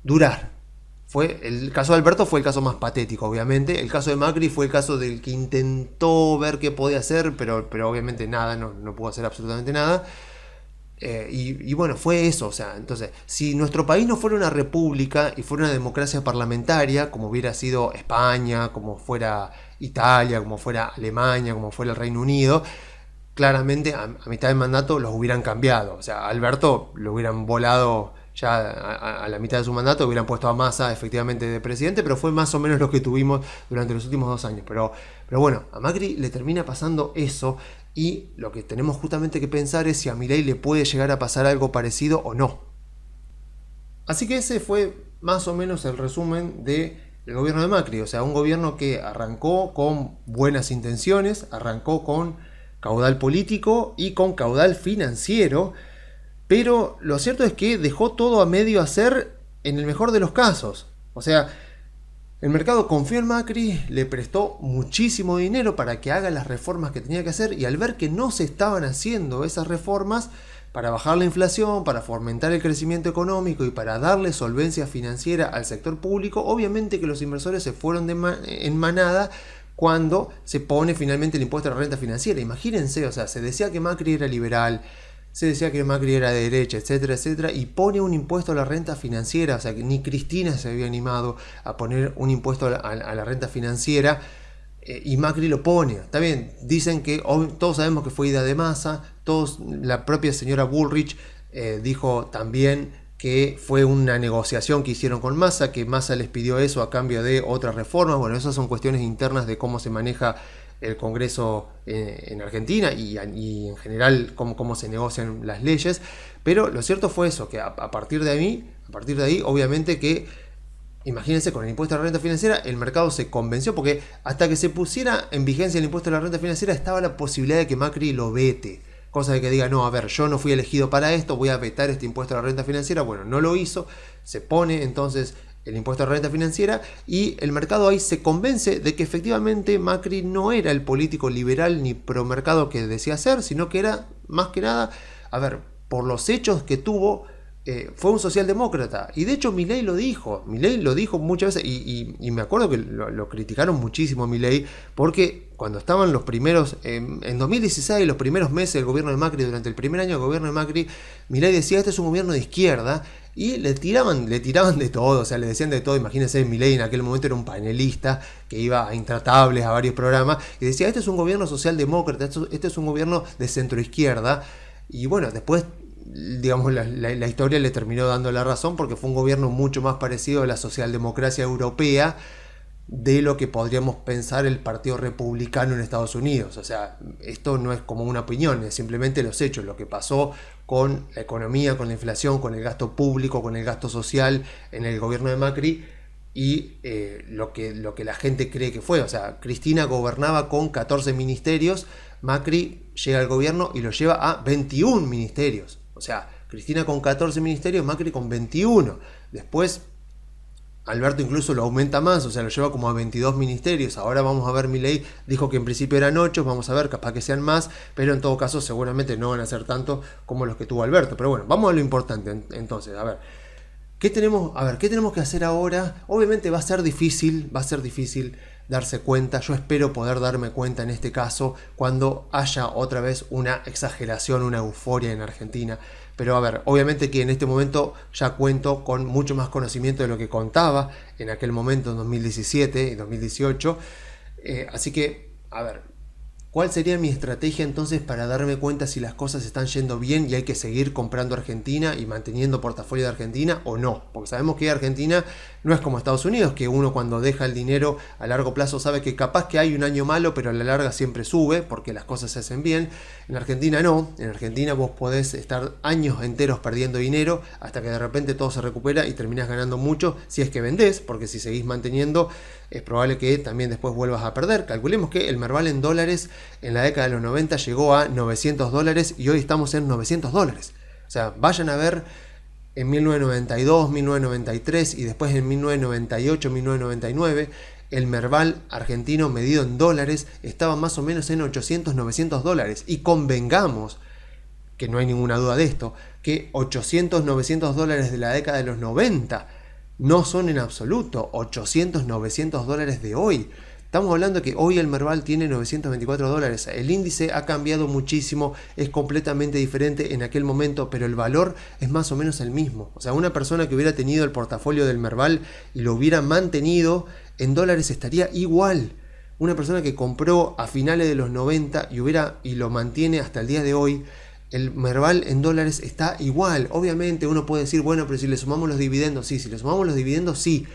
durar. El caso de Alberto fue el caso más patético, obviamente. El caso de Macri fue el caso del que intentó ver qué podía hacer, pero obviamente nada, no pudo hacer absolutamente nada. Y bueno, fue eso. O sea, entonces, si nuestro país no fuera una república y fuera una democracia parlamentaria, como hubiera sido España, como fuera Italia, como fuera Alemania, como fuera el Reino Unido, claramente a mitad del mandato los hubieran cambiado. O sea, a Alberto lo hubieran volado ya a la mitad de su mandato, hubieran puesto a Massa efectivamente de presidente, pero fue más o menos lo que tuvimos durante los últimos 2 años. Pero bueno, a Macri le termina pasando eso, y lo que tenemos justamente que pensar es si a Milei le puede llegar a pasar algo parecido o no. Así que ese fue más o menos el resumen del gobierno de Macri. O sea, un gobierno que arrancó con buenas intenciones, arrancó con caudal político y con caudal financiero, pero lo cierto es que dejó todo a medio hacer en el mejor de los casos. O sea, el mercado confió en Macri, le prestó muchísimo dinero para que haga las reformas que tenía que hacer, y al ver que no se estaban haciendo esas reformas para bajar la inflación, para fomentar el crecimiento económico y para darle solvencia financiera al sector público, obviamente que los inversores se fueron en manada cuando se pone finalmente el impuesto a la renta financiera. Imagínense, o sea, se decía que Macri era liberal, se decía que Macri era de derecha, etcétera, etcétera, y pone un impuesto a la renta financiera. O sea, que ni Cristina se había animado a poner un impuesto a la renta financiera, y Macri lo pone. Está bien, dicen que todos sabemos que fue idea de Massa, la propia señora Bullrich dijo también que fue una negociación que hicieron con Massa, que Massa les pidió eso a cambio de otras reformas. Bueno, esas son cuestiones internas de cómo se maneja el Congreso en Argentina y en general cómo se negocian las leyes, pero lo cierto fue eso, que a partir de ahí, obviamente que, imagínense, con el impuesto a la renta financiera, el mercado se convenció, porque hasta que se pusiera en vigencia el impuesto a la renta financiera estaba la posibilidad de que Macri lo vete, cosa de que diga, no, a ver, yo no fui elegido para esto, voy a vetar este impuesto a la renta financiera. Bueno, no lo hizo, se pone entonces el impuesto a la renta financiera y el mercado ahí se convence de que efectivamente Macri no era el político liberal ni promercado que decía ser, sino que era más que nada, a ver, por los hechos que tuvo, fue un socialdemócrata. Y de hecho Milei lo dijo muchas veces y me acuerdo que lo criticaron muchísimo a Milei porque cuando estaban los primeros, en 2016, los primeros meses del gobierno de Macri, durante el primer año del gobierno de Macri, Milei decía, este es un gobierno de izquierda. Y le tiraban de todo, o sea, le decían de todo. Imagínense, Milei en aquel momento era un panelista que iba a Intratables, a varios programas, y decía, este es un gobierno socialdemócrata, este es un gobierno de centroizquierda. Y bueno, después, digamos, la historia le terminó dando la razón porque fue un gobierno mucho más parecido a la socialdemocracia europea de lo que podríamos pensar el Partido Republicano en Estados Unidos. O sea, esto no es como una opinión, es simplemente los hechos, lo que pasó con la economía, con la inflación, con el gasto público, con el gasto social en el gobierno de Macri y lo que la gente cree que fue. O sea, Cristina gobernaba con 14 ministerios, Macri llega al gobierno y lo lleva a 21 ministerios. O sea, Cristina con 14 ministerios, Macri con 21. Después Alberto incluso lo aumenta más, o sea, lo lleva como a 22 ministerios. Ahora vamos a ver, Milei dijo que en principio eran 8, vamos a ver, capaz que sean más, pero en todo caso seguramente no van a ser tanto como los que tuvo Alberto. Pero bueno, vamos a lo importante entonces, a ver. ¿Qué tenemos que hacer ahora? Obviamente va a ser difícil darse cuenta. Yo espero poder darme cuenta en este caso cuando haya otra vez una exageración, una euforia en Argentina. Pero a ver, obviamente que en este momento ya cuento con mucho más conocimiento de lo que contaba en aquel momento, en 2017 y 2018. Así que, a ver, ¿cuál sería mi estrategia entonces para darme cuenta si las cosas están yendo bien y hay que seguir comprando Argentina y manteniendo portafolio de Argentina o no? Porque sabemos que Argentina no es como Estados Unidos, que uno cuando deja el dinero a largo plazo sabe que capaz que hay un año malo, pero a la larga siempre sube porque las cosas se hacen bien. En Argentina no, en Argentina vos podés estar años enteros perdiendo dinero hasta que de repente todo se recupera y terminás ganando mucho si es que vendés, porque si seguís manteniendo es probable que también después vuelvas a perder. Calculemos que el Merval en dólares en la década de los 90 llegó a $900 y hoy estamos en $900. O sea, vayan a ver en 1992, 1993 y después en 1998, 1999, el Merval argentino medido en dólares estaba más o menos en $800, $900. Y convengamos, que no hay ninguna duda de esto, que $800, $900 de la década de los 90 no son en absoluto $800, $900 de hoy. Estamos hablando que hoy el Merval tiene $924. El índice ha cambiado muchísimo, es completamente diferente en aquel momento, pero el valor es más o menos el mismo. O sea, una persona que hubiera tenido el portafolio del Merval y lo hubiera mantenido en dólares estaría igual. Una persona que compró a finales de los 90 y lo mantiene hasta el día de hoy, el Merval en dólares está igual. Obviamente uno puede decir, bueno, pero si le sumamos los dividendos, sí, si le sumamos los dividendos, sí.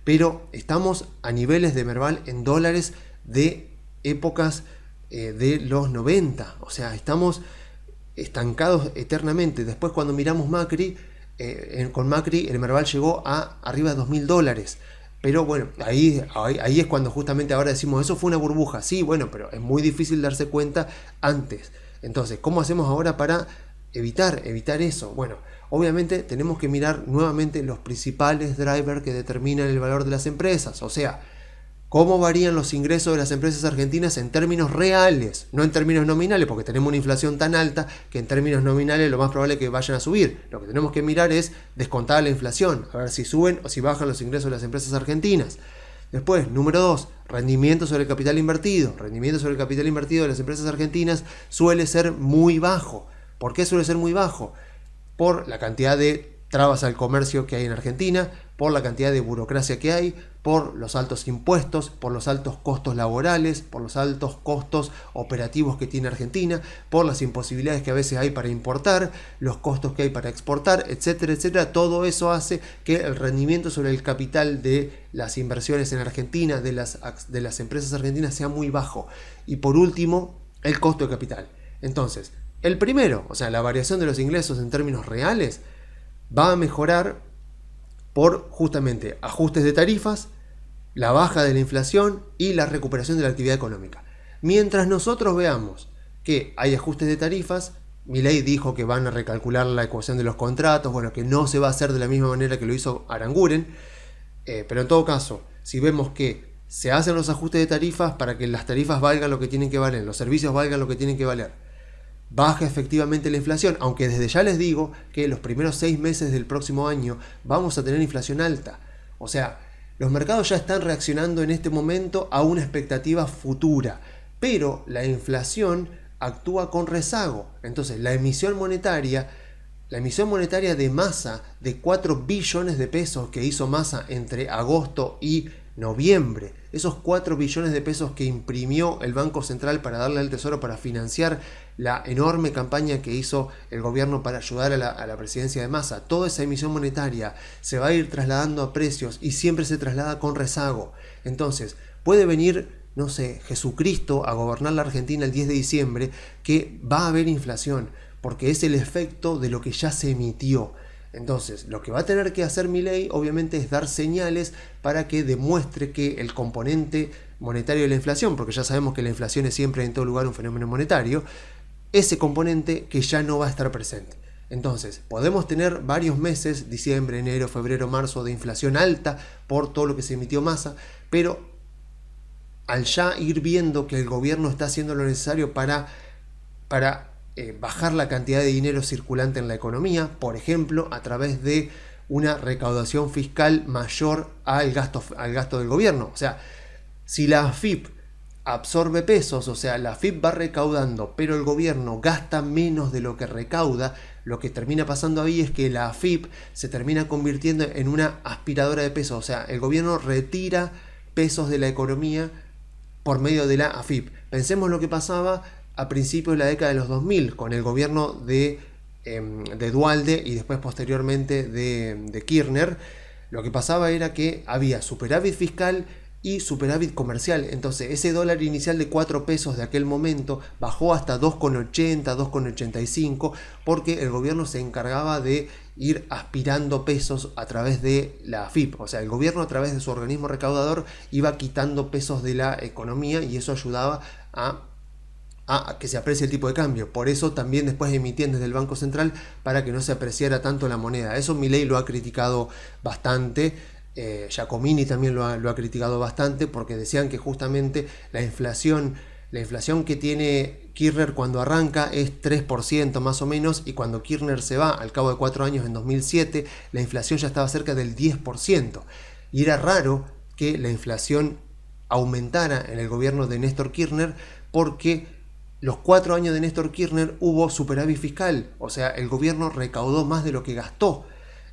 Pero estamos a niveles de Merval en dólares de épocas de los 90. O sea, estamos estancados eternamente. Después cuando miramos Macri, con Macri el Merval llegó a arriba de $2.000. Pero bueno, ahí es cuando justamente ahora decimos, eso fue una burbuja. Sí, bueno, pero es muy difícil darse cuenta antes. Entonces, ¿cómo hacemos ahora para evitar eso? Bueno, obviamente tenemos que mirar nuevamente los principales drivers que determinan el valor de las empresas. O sea, cómo varían los ingresos de las empresas argentinas en términos reales, no en términos nominales, porque tenemos una inflación tan alta que en términos nominales lo más probable es que vayan a subir. Lo que tenemos que mirar es descontar la inflación, a ver si suben o si bajan los ingresos de las empresas argentinas. Después, número 2, rendimiento sobre el capital invertido. Rendimiento sobre el capital invertido de las empresas argentinas suele ser muy bajo. ¿Por qué suele ser muy bajo? Por la cantidad de trabas al comercio que hay en Argentina, por la cantidad de burocracia que hay, por los altos impuestos, por los altos costos laborales, por los altos costos operativos que tiene Argentina, por las imposibilidades que a veces hay para importar, los costos que hay para exportar, etcétera, etcétera. Todo eso hace que el rendimiento sobre el capital de las inversiones en Argentina, de las empresas argentinas, sea muy bajo. Y por último, el costo de capital. Entonces, el primero, o sea, la variación de los ingresos en términos reales, va a mejorar por justamente ajustes de tarifas, la baja de la inflación y la recuperación de la actividad económica. Mientras nosotros veamos que hay ajustes de tarifas. Milei dijo que van a recalcular la ecuación de los contratos, bueno, que no se va a hacer de la misma manera que lo hizo Aranguren, pero en todo caso, si vemos que se hacen los ajustes de tarifas para que las tarifas valgan lo que tienen que valer, los servicios valgan lo que tienen que valer, baja efectivamente la inflación, aunque desde ya les digo que los primeros 6 meses del próximo año vamos a tener inflación alta. O sea, los mercados ya están reaccionando en este momento a una expectativa futura, pero la inflación actúa con rezago. Entonces, la emisión monetaria de Massa de 4 billones de pesos que hizo Massa entre agosto y noviembre, esos 4 billones de pesos que imprimió el Banco Central para darle al Tesoro para financiar la enorme campaña que hizo el gobierno para ayudar a la presidencia de Massa, toda esa emisión monetaria se va a ir trasladando a precios y siempre se traslada con rezago. Entonces, puede venir, no sé, Jesucristo a gobernar la Argentina el 10 de diciembre, que va a haber inflación, porque es el efecto de lo que ya se emitió. Entonces, lo que va a tener que hacer Milei, obviamente, es dar señales para que demuestre que el componente monetario de la inflación, porque ya sabemos que la inflación es siempre en todo lugar un fenómeno monetario, ese componente que ya no va a estar presente. Entonces, podemos tener varios meses, diciembre, enero, febrero, marzo, de inflación alta por todo lo que se emitió Massa, pero al ya ir viendo que el gobierno está haciendo lo necesario para bajar la cantidad de dinero circulante en la economía, por ejemplo, a través de una recaudación fiscal mayor al gasto del gobierno. O sea, si la AFIP absorbe pesos, o sea, la AFIP va recaudando, pero el gobierno gasta menos de lo que recauda, lo que termina pasando ahí es que la AFIP se termina convirtiendo en una aspiradora de pesos. O sea, el gobierno retira pesos de la economía por medio de la AFIP. Pensemos lo que pasaba a principios de la década de los 2000 con el gobierno de Duhalde y después posteriormente de Kirchner. Lo que pasaba era que había superávit fiscal y superávit comercial. Entonces ese dólar inicial de 4 pesos de aquel momento bajó hasta 2,80, 2,85, porque el gobierno se encargaba de ir aspirando pesos a través de la AFIP. O sea, el gobierno a través de su organismo recaudador iba quitando pesos de la economía y eso ayudaba a que se aprecie el tipo de cambio. Por eso también después emitían desde el Banco Central para que no se apreciara tanto la moneda. Eso Milei lo ha criticado bastante. Giacomini también lo ha criticado bastante, porque decían que justamente la inflación que tiene Kirchner cuando arranca es 3% más o menos, y cuando Kirchner se va al cabo de 4 años, en 2007, la inflación ya estaba cerca del 10%. Y era raro que la inflación aumentara en el gobierno de Néstor Kirchner, porque los 4 años de Néstor Kirchner hubo superávit fiscal, o sea, el gobierno recaudó más de lo que gastó.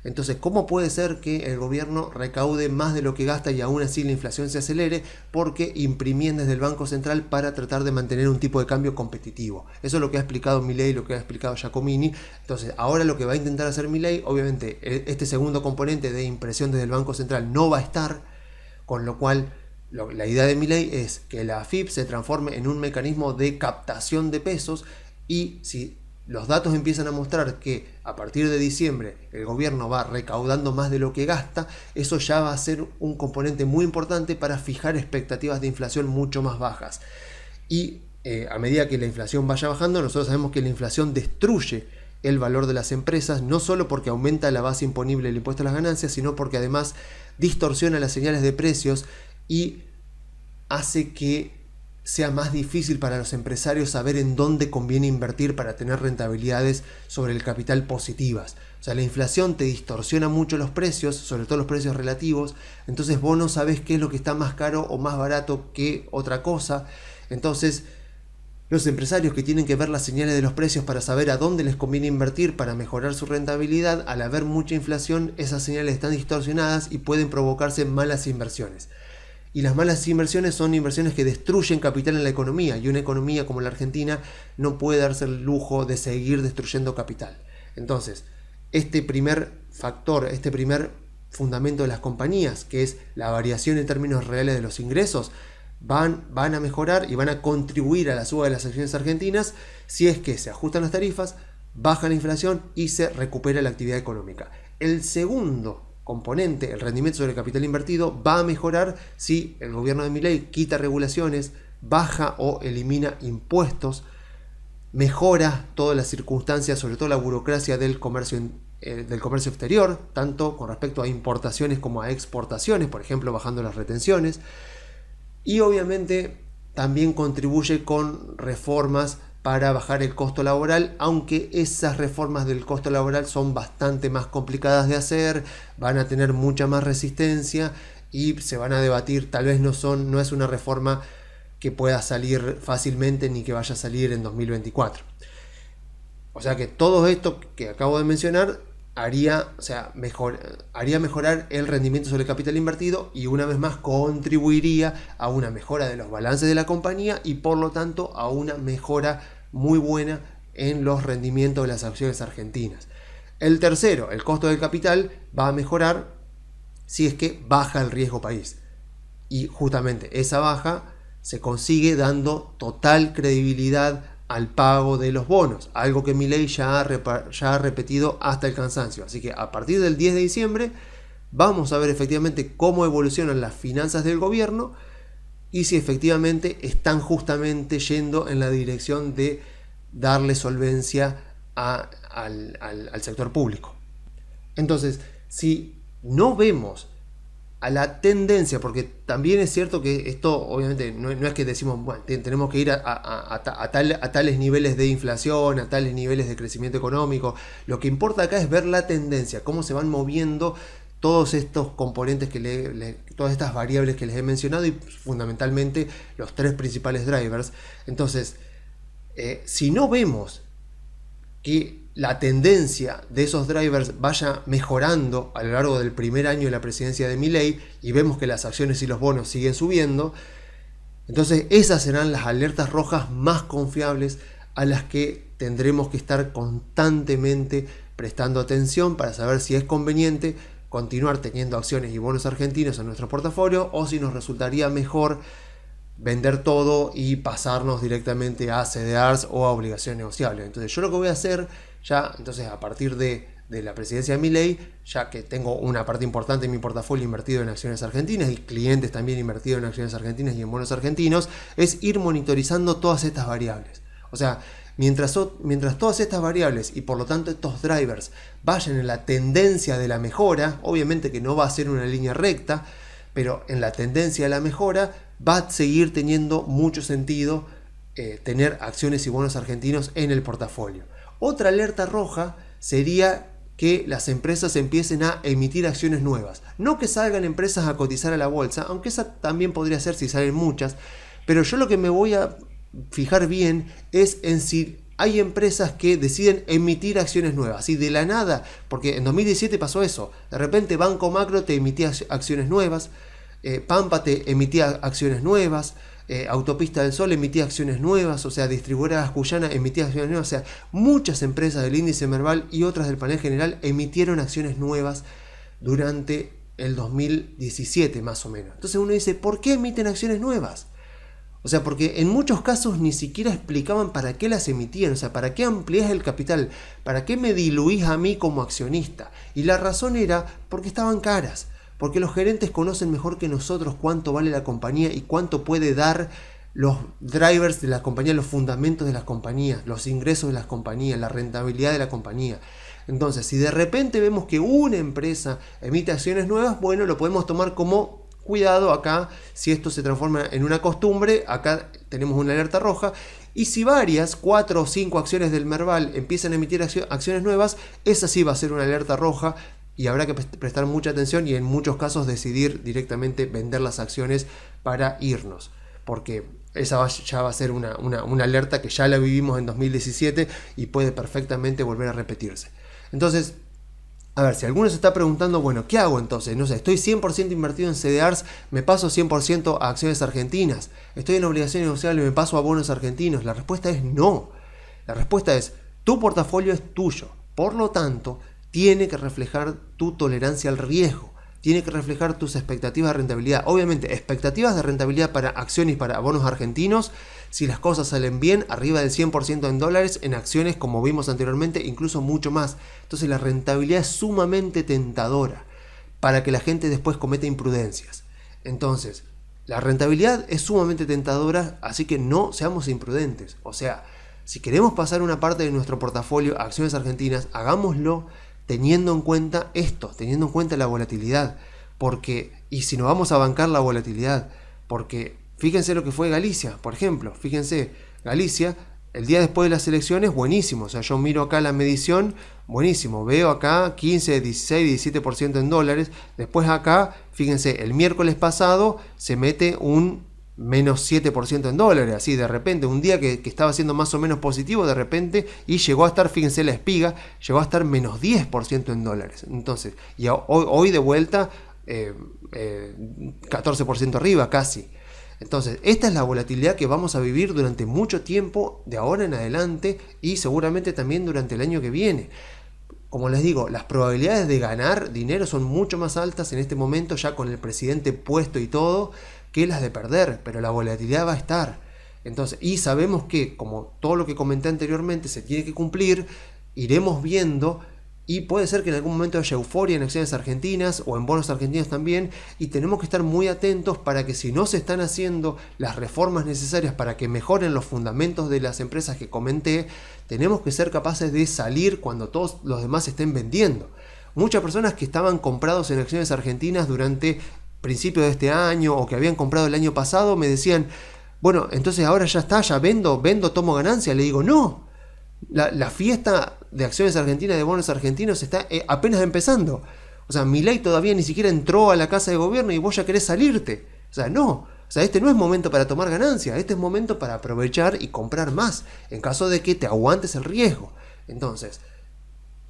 Entonces, ¿cómo puede ser que el gobierno recaude más de lo que gasta y aún así la inflación se acelere? Porque imprimían desde el Banco Central para tratar de mantener un tipo de cambio competitivo. Eso es lo que ha explicado Milei, lo que ha explicado Giacomini. Entonces, ahora lo que va a intentar hacer Milei, obviamente, este segundo componente de impresión desde el Banco Central no va a estar, con lo cual la idea de Milei es que la AFIP se transforme en un mecanismo de captación de pesos, y si los datos empiezan a mostrar que a partir de diciembre el gobierno va recaudando más de lo que gasta, eso ya va a ser un componente muy importante para fijar expectativas de inflación mucho más bajas. Y a medida que la inflación vaya bajando, nosotros sabemos que la inflación destruye el valor de las empresas, no solo porque aumenta la base imponible del impuesto a las ganancias, sino porque además distorsiona las señales de precios y hace que sea más difícil para los empresarios saber en dónde conviene invertir para tener rentabilidades sobre el capital positivas. O sea, la inflación te distorsiona mucho los precios, sobre todo los precios relativos, entonces vos no sabés qué es lo que está más caro o más barato que otra cosa. Entonces, los empresarios que tienen que ver las señales de los precios para saber a dónde les conviene invertir para mejorar su rentabilidad, al haber mucha inflación, esas señales están distorsionadas y pueden provocarse malas inversiones. Y las malas inversiones son inversiones que destruyen capital en la economía, y una economía como la Argentina no puede darse el lujo de seguir destruyendo capital. Entonces, este primer factor, este primer fundamento de las compañías, que es la variación en términos reales de los ingresos, van a mejorar y van a contribuir a la suba de las acciones argentinas si es que se ajustan las tarifas, baja la inflación y se recupera la actividad económica. El segundo componente, el rendimiento sobre el capital invertido, va a mejorar si el gobierno de Milei quita regulaciones, baja o elimina impuestos mejora todas las circunstancias, sobre todo la burocracia del comercio exterior, tanto con respecto a importaciones como a exportaciones, por ejemplo, bajando las retenciones. Y obviamente también contribuye con reformas para bajar el costo laboral, aunque esas reformas del costo laboral son bastante más complicadas de hacer, van a tener mucha más resistencia y se van a debatir. Tal vez no es una reforma que pueda salir fácilmente ni que vaya a salir en 2024. O sea que todo esto que acabo de mencionar haría mejorar el rendimiento sobre el capital invertido y una vez más contribuiría a una mejora de los balances de la compañía y por lo tanto a una mejora muy buena en los rendimientos de las acciones argentinas. El tercero, el costo del capital, va a mejorar si es que baja el riesgo país. Y justamente esa baja se consigue dando total credibilidad al pago de los bonos, algo que Milei ya ha repetido hasta el cansancio. Así que a partir del 10 de diciembre vamos a ver efectivamente cómo evolucionan las finanzas del gobierno y si efectivamente están justamente yendo en la dirección de darle solvencia al sector público. Entonces, si no vemos a la tendencia, porque también es cierto que esto obviamente no es que decimos, bueno, tenemos que ir a tales niveles de inflación, a tales niveles de crecimiento económico. Lo que importa acá es ver la tendencia, cómo se van moviendo todos estos componentes, todas estas variables que les he mencionado y fundamentalmente los tres principales drivers. Entonces, si no vemos que la tendencia de esos drivers vaya mejorando a lo largo del primer año de la presidencia de Milei y vemos que las acciones y los bonos siguen subiendo, entonces esas serán las alertas rojas más confiables a las que tendremos que estar constantemente prestando atención para saber si es conveniente continuar teniendo acciones y bonos argentinos en nuestro portafolio o si nos resultaría mejor vender todo y pasarnos directamente a CDRs o a obligaciones negociables. Entonces yo lo que voy a hacer ya, entonces a partir de la presidencia de Milei, ya que tengo una parte importante en mi portafolio invertido en acciones argentinas y clientes también invertidos en acciones argentinas y en bonos argentinos, es ir monitorizando todas estas variables. O sea, mientras todas estas variables y por lo tanto estos drivers vayan en la tendencia de la mejora, obviamente que no va a ser una línea recta, pero en la tendencia de la mejora va a seguir teniendo mucho sentido tener acciones y bonos argentinos en el portafolio. Otra alerta roja sería que las empresas empiecen a emitir acciones nuevas. No que salgan empresas a cotizar a la bolsa, aunque esa también podría ser si salen muchas, pero yo lo que me voy a fijar bien es en si hay empresas que deciden emitir acciones nuevas, así de la nada, porque en 2017 pasó eso. De repente Banco Macro te emitía acciones nuevas, Pampa te emitía acciones nuevas, Autopista del Sol emitía acciones nuevas, o sea, Distribuidoras Cuyana emitía acciones nuevas, o sea, muchas empresas del índice Merval y otras del panel general emitieron acciones nuevas durante el 2017 más o menos. Entonces uno dice, ¿por qué emiten acciones nuevas? O sea, porque en muchos casos ni siquiera explicaban para qué las emitían, o sea, para qué ampliás el capital, para qué me diluís a mí como accionista. Y la razón era porque estaban caras, porque los gerentes conocen mejor que nosotros cuánto vale la compañía y cuánto puede dar los drivers de la compañía, los fundamentos de las compañías, los ingresos de las compañías, la rentabilidad de la compañía. Entonces, si de repente vemos que una empresa emite acciones nuevas, bueno, lo podemos tomar como cuidado acá. Si esto se transforma en una costumbre, acá tenemos una alerta roja. Y si varias, 4 o 5 acciones del Merval empiezan a emitir acciones nuevas, esa sí va a ser una alerta roja y habrá que prestar mucha atención y en muchos casos decidir directamente vender las acciones para irnos, porque esa ya va a ser una alerta que ya la vivimos en 2017 y puede perfectamente volver a repetirse. Entonces, a ver, si alguno se está preguntando, bueno, ¿qué hago entonces? No sé, estoy 100% invertido en CDRs, me paso 100% a acciones argentinas, estoy en obligaciones negociables, me paso a bonos argentinos. La respuesta es no. La respuesta es, tu portafolio es tuyo, por lo tanto, tiene que reflejar tu tolerancia al riesgo, tiene que reflejar tus expectativas de rentabilidad. Obviamente, expectativas de rentabilidad para acciones y para bonos argentinos, si las cosas salen bien, arriba del 100% en dólares, en acciones, como vimos anteriormente, incluso mucho más. Entonces la rentabilidad es sumamente tentadora para que la gente después cometa imprudencias. Entonces, la rentabilidad es sumamente tentadora, así que no seamos imprudentes. O sea, Si queremos pasar una parte de nuestro portafolio a acciones argentinas, hagámoslo teniendo en cuenta esto, teniendo en cuenta la volatilidad. Y si no vamos a bancar la volatilidad, porque fíjense lo que fue Galicia, por ejemplo, fíjense, Galicia, el día después de las elecciones, buenísimo, o sea, yo miro acá la medición, buenísimo, veo acá 15, 16, 17% en dólares, después acá, fíjense, el miércoles pasado se mete un menos 7% en dólares, así de repente, un día que estaba siendo más o menos positivo, de repente, y llegó a estar, fíjense la espiga, llegó a estar menos 10% en dólares. Entonces, y hoy de vuelta, 14% arriba casi. Entonces, esta es la volatilidad que vamos a vivir durante mucho tiempo de ahora en adelante y seguramente también durante el año que viene. Como les digo, las probabilidades de ganar dinero son mucho más altas en este momento, ya con el presidente puesto y todo, que las de perder, pero la volatilidad va a estar. Entonces, y sabemos que, como todo lo que comenté anteriormente, se tiene que cumplir, iremos viendo. Y puede ser que en algún momento haya euforia en acciones argentinas o en bonos argentinos también, y tenemos que estar muy atentos para que si no se están haciendo las reformas necesarias para que mejoren los fundamentos de las empresas que comenté, tenemos que ser capaces de salir cuando todos los demás estén vendiendo. Muchas personas que estaban comprados en acciones argentinas durante principios de este año o que habían comprado el año pasado me decían, bueno, entonces ahora ya está, ya vendo, tomo ganancia. Le digo, no. La fiesta de acciones argentinas, de bonos argentinos, está apenas empezando. O sea, Milei todavía ni siquiera entró a la casa de gobierno y vos ya querés salirte. O sea, no. O sea, este no es momento para tomar ganancia. Este es momento para aprovechar y comprar más, en caso de que te aguantes el riesgo. Entonces,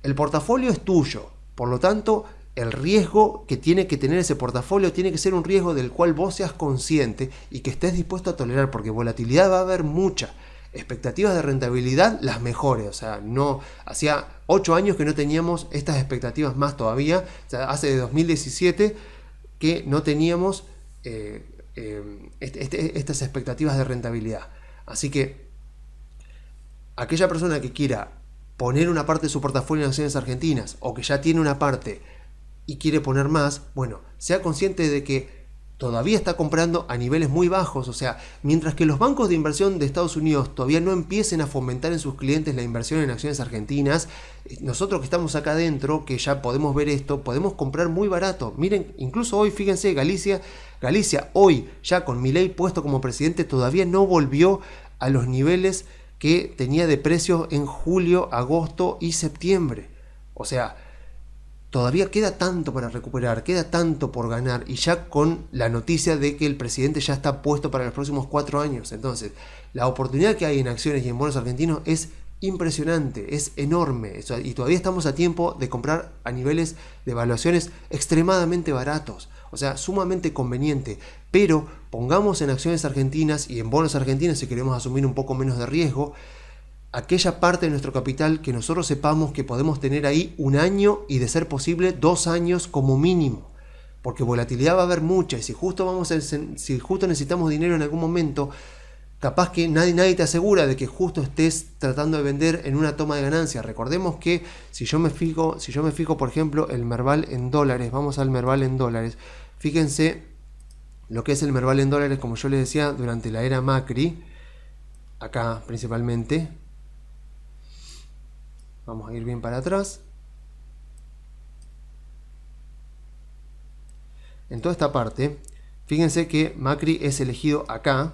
el portafolio es tuyo. Por lo tanto, el riesgo que tiene que tener ese portafolio tiene que ser un riesgo del cual vos seas consciente y que estés dispuesto a tolerar, porque volatilidad va a haber mucha. Expectativas de rentabilidad las mejores, o sea, no, hacía 8 años que no teníamos estas expectativas más todavía, o sea, hace de 2017 que no teníamos estas expectativas de rentabilidad. Así que aquella persona que quiera poner una parte de su portafolio en acciones argentinas o que ya tiene una parte y quiere poner más, bueno, sea consciente de que todavía está comprando a niveles muy bajos. O sea, mientras que los bancos de inversión de Estados Unidos todavía no empiecen a fomentar en sus clientes la inversión en acciones argentinas, nosotros que estamos acá adentro, que ya podemos ver esto, podemos comprar muy barato. Miren, incluso hoy, fíjense, Galicia hoy, ya con Milei puesto como presidente, todavía no volvió a los niveles que tenía de precios en julio, agosto y septiembre. O sea, todavía queda tanto para recuperar, queda tanto por ganar, y ya con la noticia de que el presidente ya está puesto para los próximos 4 años. Entonces, la oportunidad que hay en acciones y en bonos argentinos es impresionante, es enorme, y todavía estamos a tiempo de comprar a niveles de evaluaciones extremadamente baratos, o sea, sumamente conveniente. Pero pongamos en acciones argentinas y en bonos argentinos, si queremos asumir un poco menos de riesgo, aquella parte de nuestro capital que nosotros sepamos que podemos tener ahí 1 año y, de ser posible, 2 años como mínimo, porque volatilidad va a haber mucha, y si justo necesitamos dinero en algún momento, capaz que nadie te asegura de que justo estés tratando de vender en una toma de ganancia. Recordemos que si yo me fijo, por ejemplo, el Merval en dólares, vamos al Merval en dólares, fíjense lo que es el Merval en dólares, como yo les decía, durante la era Macri, acá principalmente. Vamos a ir bien para atrás. En toda esta parte, fíjense que Macri es elegido acá.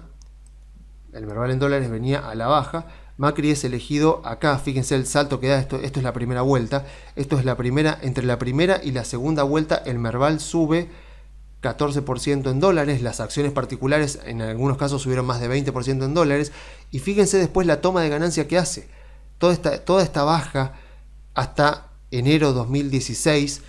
El Merval en dólares venía a la baja. Macri es elegido acá. Fíjense el salto que da esto. Esto es la primera vuelta. Esto es la primera. Entre la primera y la segunda vuelta, el Merval sube 14% en dólares. Las acciones particulares en algunos casos subieron más de 20% en dólares. Y fíjense después la toma de ganancia que hace. Toda esta baja hasta enero 2016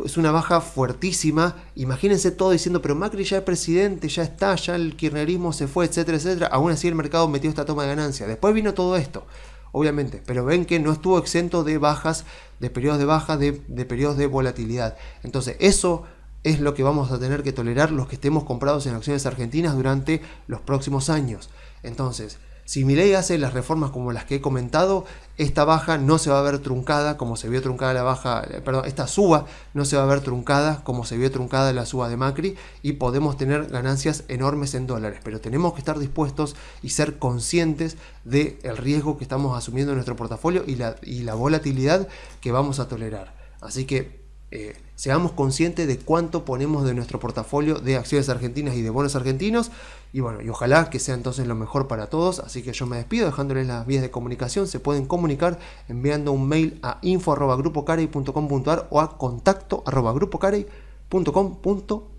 es una baja fuertísima. Imagínense todo diciendo, pero Macri ya es presidente, ya está, ya el kirchnerismo se fue, etcétera, etcétera. Aún así el mercado metió esta toma de ganancia. Después vino todo esto, obviamente, pero ven que no estuvo exento de bajas, de periodos de baja, de periodos de volatilidad. Entonces eso es lo que vamos a tener que tolerar los que estemos comprados en acciones argentinas durante los próximos años. Entonces, Si Milei hace las reformas como las que he comentado, esta baja no se va a ver truncada como se vio truncada la baja, perdón, esta suba no se va a ver truncada como se vio truncada la suba de Macri, y podemos tener ganancias enormes en dólares, pero tenemos que estar dispuestos y ser conscientes del riesgo que estamos asumiendo en nuestro portafolio y la volatilidad que vamos a tolerar. Así que seamos conscientes de cuánto ponemos de nuestro portafolio de acciones argentinas y de bonos argentinos, y bueno, y ojalá que sea entonces lo mejor para todos. Así que yo me despido dejándoles las vías de comunicación. Se pueden comunicar enviando un mail a info@grupocarey.com.ar o a contacto@grupocarey.com.ar.